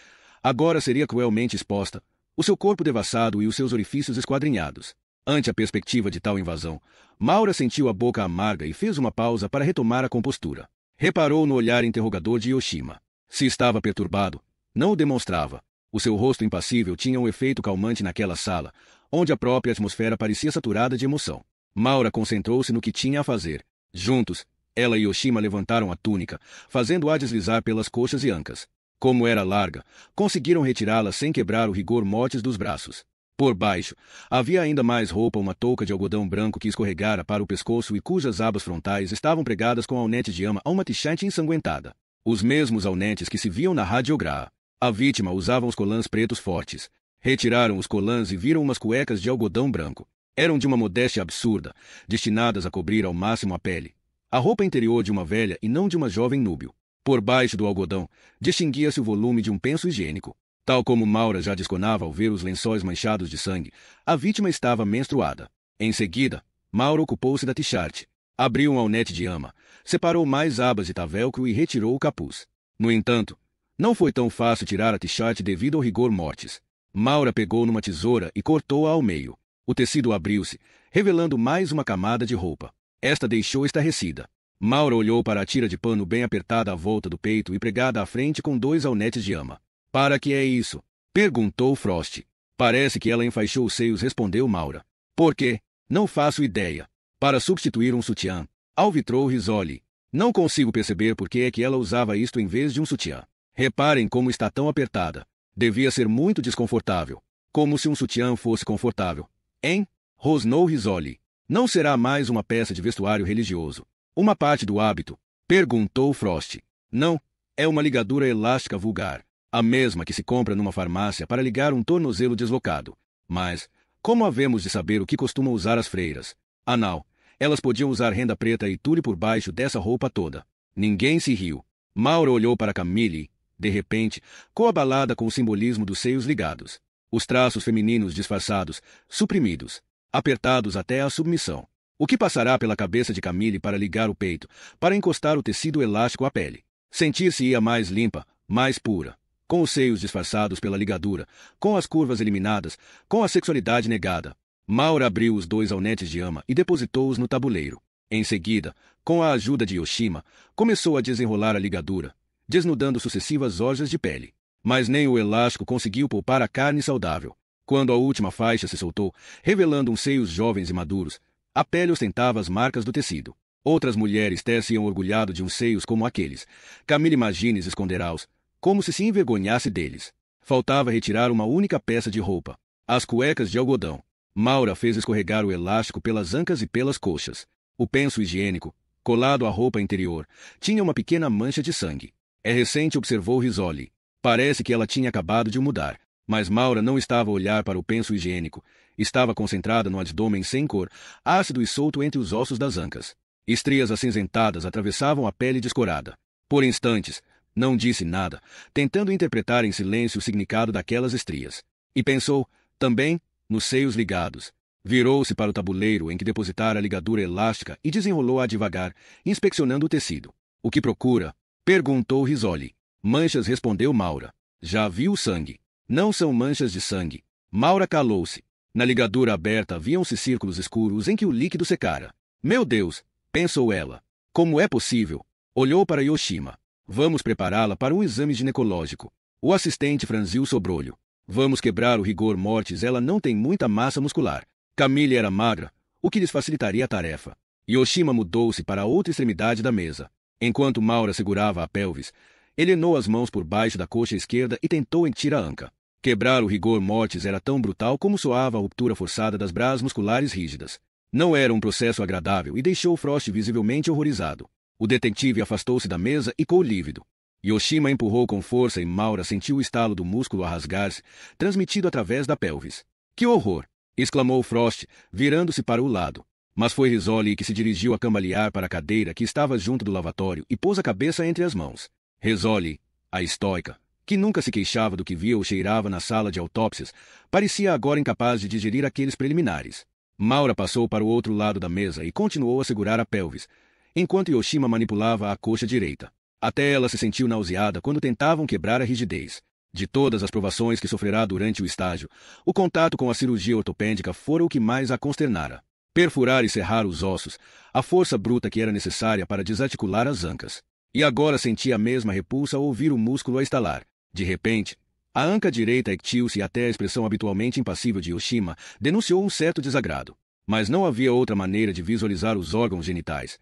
Speaker 1: Agora seria cruelmente exposta, o seu corpo devassado e os seus orifícios esquadrinhados. Ante a perspectiva de tal invasão, Maura sentiu a boca amarga e fez uma pausa para retomar a compostura. Reparou no olhar interrogador de Yoshima. Se estava perturbado, não o demonstrava. O seu rosto impassível tinha um efeito calmante naquela sala, onde a própria atmosfera parecia saturada de emoção. Maura concentrou-se no que tinha a fazer. Juntos, ela e Yoshima levantaram a túnica, fazendo-a deslizar pelas coxas e ancas. Como era larga, conseguiram retirá-la sem quebrar o rigor mortis dos braços. Por baixo, havia ainda mais roupa, uma touca de algodão branco que escorregara para o pescoço e cujas abas frontais estavam pregadas com alnetes de ama a uma tichante ensanguentada. Os mesmos alnetes que se viam na radiografia. A vítima usava uns colãs pretos fortes. Retiraram os colãs e viram umas cuecas de algodão branco. Eram de uma modéstia absurda, destinadas a cobrir ao máximo a pele. A roupa interior de uma velha e não de uma jovem núbio. Por baixo do algodão, distinguia-se o volume de um penso higiênico. Tal como Maura já desconava ao ver os lençóis manchados de sangue, a vítima estava menstruada. Em seguida, Maura ocupou-se da t-shirt. Abriu um alnete de ama, separou mais abas de velcro e retirou o capuz. No entanto, não foi tão fácil tirar a t-shirt devido ao rigor mortis. Maura pegou numa tesoura e cortou-a ao meio. O tecido abriu-se, revelando mais uma camada de roupa. Esta deixou estarrecida. Maura olhou para a tira de pano bem apertada à volta do peito e pregada à frente com 2 alnetes de ama. Para que é isso? Perguntou Frost. Parece que ela enfaixou os seios, respondeu Maura. Por quê? Não faço ideia. Para substituir um sutiã. Alvitrou Risoli. Não consigo perceber por que é que ela usava isto em vez de um sutiã. Reparem como está tão apertada. Devia ser muito desconfortável. Como se um sutiã fosse confortável. Hein? Rosnou Risoli. Não será mais uma peça de vestuário religioso. Uma parte do hábito? Perguntou Frost. Não. É uma ligadura elástica vulgar. A mesma que se compra numa farmácia para ligar um tornozelo deslocado. Mas, como havemos de saber o que costumam usar as freiras? Não. Elas podiam usar renda preta e tule por baixo dessa roupa toda. Ninguém se riu. Maura olhou para Camille, de repente, coabalada com o simbolismo dos seios ligados. Os traços femininos disfarçados, suprimidos, apertados até a submissão. O que passará pela cabeça de Camille para ligar o peito, para encostar o tecido elástico à pele? Sentir-se-ia mais limpa, mais pura. Com os seios disfarçados pela ligadura, com as curvas eliminadas, com a sexualidade negada. Maura abriu os 2 alnetes de ama e depositou-os no tabuleiro. Em seguida, com a ajuda de Yoshima, começou a desenrolar a ligadura, desnudando sucessivas orjas de pele. Mas nem o elástico conseguiu poupar a carne saudável. Quando a última faixa se soltou, revelando uns seios jovens e maduros, a pele ostentava as marcas do tecido. Outras mulheres teciam orgulhado de uns seios como aqueles. Camille Magines esconderá-os, como se envergonhasse deles. Faltava retirar uma única peça de roupa. As cuecas de algodão. Maura fez escorregar o elástico pelas ancas e pelas coxas. O penso higiênico, colado à roupa interior, tinha uma pequena mancha de sangue. É recente, observou Risoli. Parece que ela tinha acabado de mudar. Mas Maura não estava a olhar para o penso higiênico. Estava concentrada no abdômen sem cor, ácido e solto entre os ossos das ancas. Estrias acinzentadas atravessavam a pele descorada. Por instantes, não disse nada, tentando interpretar em silêncio o significado daquelas estrias. E pensou, também, nos seios ligados. Virou-se para o tabuleiro em que depositara a ligadura elástica e desenrolou-a devagar, inspecionando o tecido. O que procura? Perguntou Risoli. Manchas, respondeu Maura. Já viu sangue? Não são manchas de sangue. Maura calou-se. Na ligadura aberta haviam-se círculos escuros em que o líquido secara. Meu Deus! Pensou ela. Como é possível? Olhou para Yoshima. Vamos prepará-la para um exame ginecológico. O assistente franziu o sobrolho. Vamos quebrar o rigor mortis, ela não tem muita massa muscular. Camille era magra, o que lhes facilitaria a tarefa. Yoshima mudou-se para a outra extremidade da mesa. Enquanto Maura segurava a pelvis, ele enou as mãos por baixo da coxa esquerda e tentou entir a anca. Quebrar o rigor mortis era tão brutal como soava a ruptura forçada das brás musculares rígidas. Não era um processo agradável e deixou Frost visivelmente horrorizado. O detetive afastou-se da mesa e ficou lívido. Yoshima empurrou com força e Maura sentiu o estalo do músculo a rasgar-se, transmitido através da pelvis. Que horror! Exclamou Frost, virando-se para o lado. Mas foi Risoli que se dirigiu a cambalear para a cadeira que estava junto do lavatório e pôs a cabeça entre as mãos. Risoli, a estoica, que nunca se queixava do que via ou cheirava na sala de autópsias, parecia agora incapaz de digerir aqueles preliminares. Maura passou para o outro lado da mesa e continuou a segurar a pelvis, enquanto Yoshima manipulava a coxa direita. Até ela se sentiu nauseada quando tentavam quebrar a rigidez. De todas as provações que sofrerá durante o estágio, o contato com a cirurgia ortopédica fora o que mais a consternara. Perfurar e serrar os ossos, a força bruta que era necessária para desarticular as ancas. E agora sentia a mesma repulsa ao ouvir o músculo a estalar. De repente, a anca direita ectiu-se e até a expressão habitualmente impassível de Yoshima denunciou um certo desagrado. Mas não havia outra maneira de visualizar os órgãos genitais.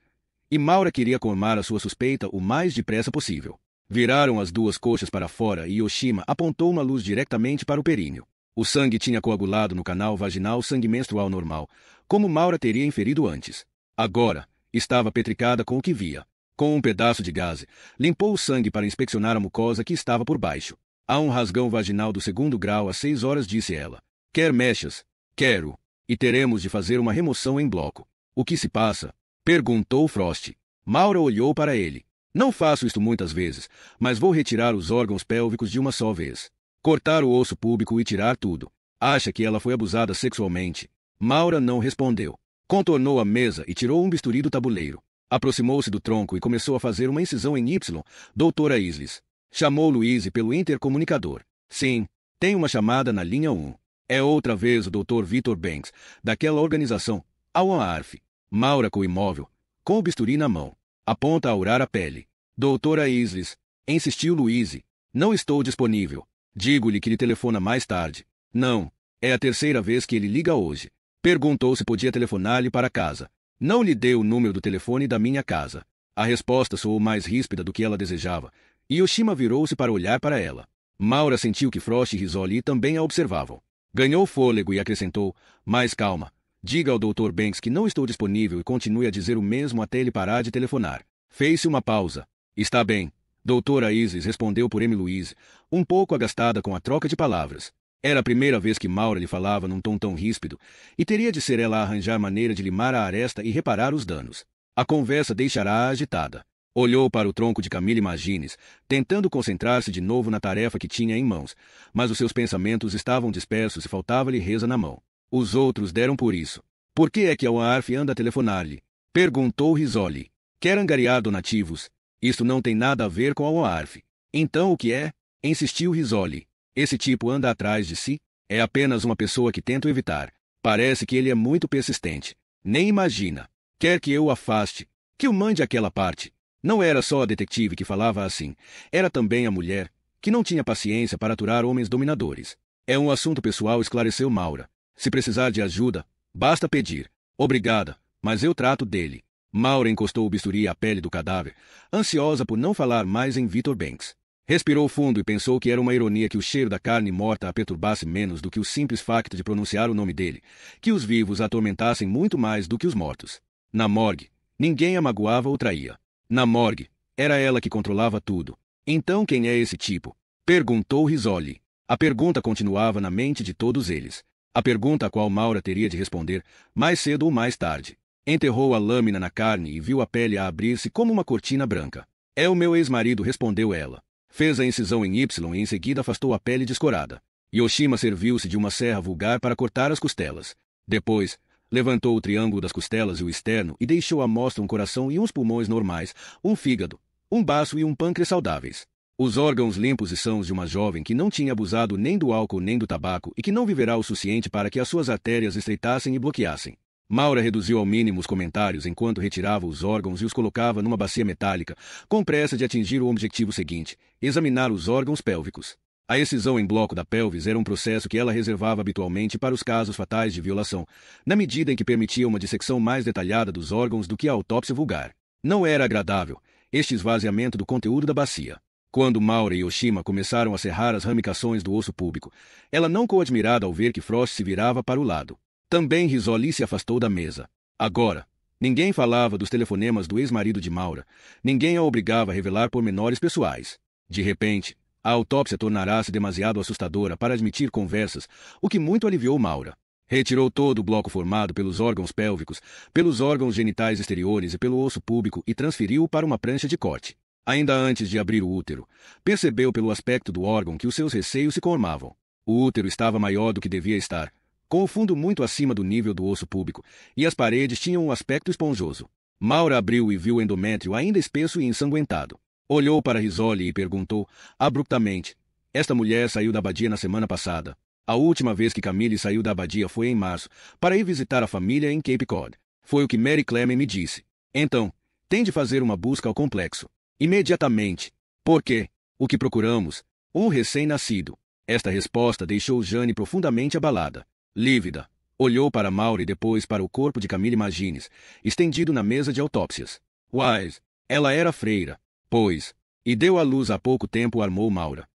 Speaker 1: E Maura queria colmar a sua suspeita o mais depressa possível. Viraram as duas coxas para fora e Yoshima apontou uma luz diretamente para o períneo. O sangue tinha coagulado no canal vaginal, sangue menstrual normal, como Maura teria inferido antes. Agora, estava petricada com o que via. Com um pedaço de gaze, limpou o sangue para inspecionar a mucosa que estava por baixo. Há um rasgão vaginal do 2º grau às 6 horas, disse ela. Quer mechas? Quero. E teremos de fazer uma remoção em bloco. O que se passa? Perguntou Frost. Maura olhou para ele. Não faço isto muitas vezes, mas vou retirar os órgãos pélvicos de uma só vez. Cortar o osso púbico e tirar tudo. Acha que ela foi abusada sexualmente? Maura não respondeu. Contornou a mesa e tirou um bisturi do tabuleiro. Aproximou-se do tronco e começou a fazer uma incisão em Y. Doutora Isles. Chamou Louise pelo intercomunicador. Sim, tem uma chamada na linha 1. É outra vez o Dr. Victor Banks, daquela organização, a ONARF. Maura com o imóvel, com o bisturi na mão. Aponta a aurar a pele. Doutora Isles. Insistiu Louise. Não estou disponível. Digo-lhe que lhe telefona mais tarde. Não. É a 3ª vez que ele liga hoje. Perguntou se podia telefonar-lhe para casa. Não lhe dei o número do telefone da minha casa. A resposta soou mais ríspida do que ela desejava, e Yoshima virou-se para olhar para ela. Maura sentiu que Frost e Risoli também a observavam. Ganhou fôlego e acrescentou, mais calma. Diga ao Dr. Banks que não estou disponível e continue a dizer o mesmo até ele parar de telefonar. Fez-se uma pausa. Está bem. Doutora Isis respondeu por M. Louise, um pouco agastada com a troca de palavras. Era a primeira vez que Maura lhe falava num tom tão ríspido, e teria de ser ela a arranjar maneira de limar a aresta e reparar os danos. A conversa deixará-a agitada. Olhou para o tronco de Camille Magines, tentando concentrar-se de novo na tarefa que tinha em mãos, mas os seus pensamentos estavam dispersos e faltava-lhe reza na mão. Os outros deram por isso. Por que é que a ONARF anda a telefonar-lhe? Perguntou Risoli. Quer angariar donativos? Isto não tem nada a ver com a ONARF. Então o que é? Insistiu Risoli. Esse tipo anda atrás de si? É apenas uma pessoa que tento evitar. Parece que ele é muito persistente. Nem imagina. Quer que eu o afaste? Que o mande àquela parte? Não era só a detetive que falava assim. Era também a mulher, que não tinha paciência para aturar homens dominadores. É um assunto pessoal, esclareceu Maura. Se precisar de ajuda, basta pedir. Obrigada, mas eu trato dele. Maura encostou o bisturi à pele do cadáver, ansiosa por não falar mais em Victor Banks. Respirou fundo e pensou que era uma ironia que o cheiro da carne morta a perturbasse menos do que o simples facto de pronunciar o nome dele, que os vivos a atormentassem muito mais do que os mortos. Na morgue, Ninguém a magoava ou traía. Na morgue, era ela que controlava tudo. Então quem é esse tipo? Perguntou Risoli. A pergunta continuava na mente de todos eles. A pergunta a qual Maura teria de responder, mais cedo ou mais tarde. Enterrou a lâmina na carne e viu a pele a abrir-se como uma cortina branca. É o meu ex-marido, respondeu ela. Fez a incisão em Y e em seguida afastou a pele descorada. Yoshima serviu-se de uma serra vulgar para cortar as costelas. Depois, levantou o triângulo das costelas e o externo e deixou à mostra um coração e uns pulmões normais, um fígado, um baço e um pâncreas saudáveis. Os órgãos limpos e sãos de uma jovem que não tinha abusado nem do álcool nem do tabaco e que não viverá o suficiente para que as suas artérias estreitassem e bloqueassem. Maura reduziu ao mínimo os comentários enquanto retirava os órgãos e os colocava numa bacia metálica, com pressa de atingir o objetivo seguinte: examinar os órgãos pélvicos. A excisão em bloco da pelvis era um processo que ela reservava habitualmente para os casos fatais de violação, na medida em que permitia uma dissecção mais detalhada dos órgãos do que a autópsia vulgar. Não era agradável este esvaziamento do conteúdo da bacia. Quando Maura e Yoshima começaram a serrar as ramificações do osso púbico, ela não ficou admirada ao ver que Frost se virava para o lado. Também Risoli se afastou da mesa. Agora, ninguém falava dos telefonemas do ex-marido de Maura. Ninguém a obrigava a revelar pormenores pessoais. De repente, a autópsia tornará-se demasiado assustadora para admitir conversas, o que muito aliviou Maura. Retirou todo o bloco formado pelos órgãos pélvicos, pelos órgãos genitais exteriores e pelo osso púbico e transferiu-o para uma prancha de corte. Ainda antes de abrir o útero, percebeu pelo aspecto do órgão que os seus receios se colmavam. O útero estava maior do que devia estar, com o fundo muito acima do nível do osso púbico, e as paredes tinham um aspecto esponjoso. Maura abriu e viu o endométrio ainda espesso e ensanguentado. Olhou para Risoli e perguntou, abruptamente: esta mulher saiu da abadia na semana passada. A última vez que Camille saiu da abadia foi em março, para ir visitar a família em Cape Cod. Foi o que Mary Clement me disse. Então, tem de fazer uma busca ao complexo. Imediatamente. Por quê? O que procuramos? Um recém-nascido. Esta resposta deixou Jane profundamente abalada. Lívida, olhou para Maura e depois para o corpo de Camille Magines, estendido na mesa de autópsias. Wise, ela era freira. Pois, e deu à luz há pouco tempo, armou Maura.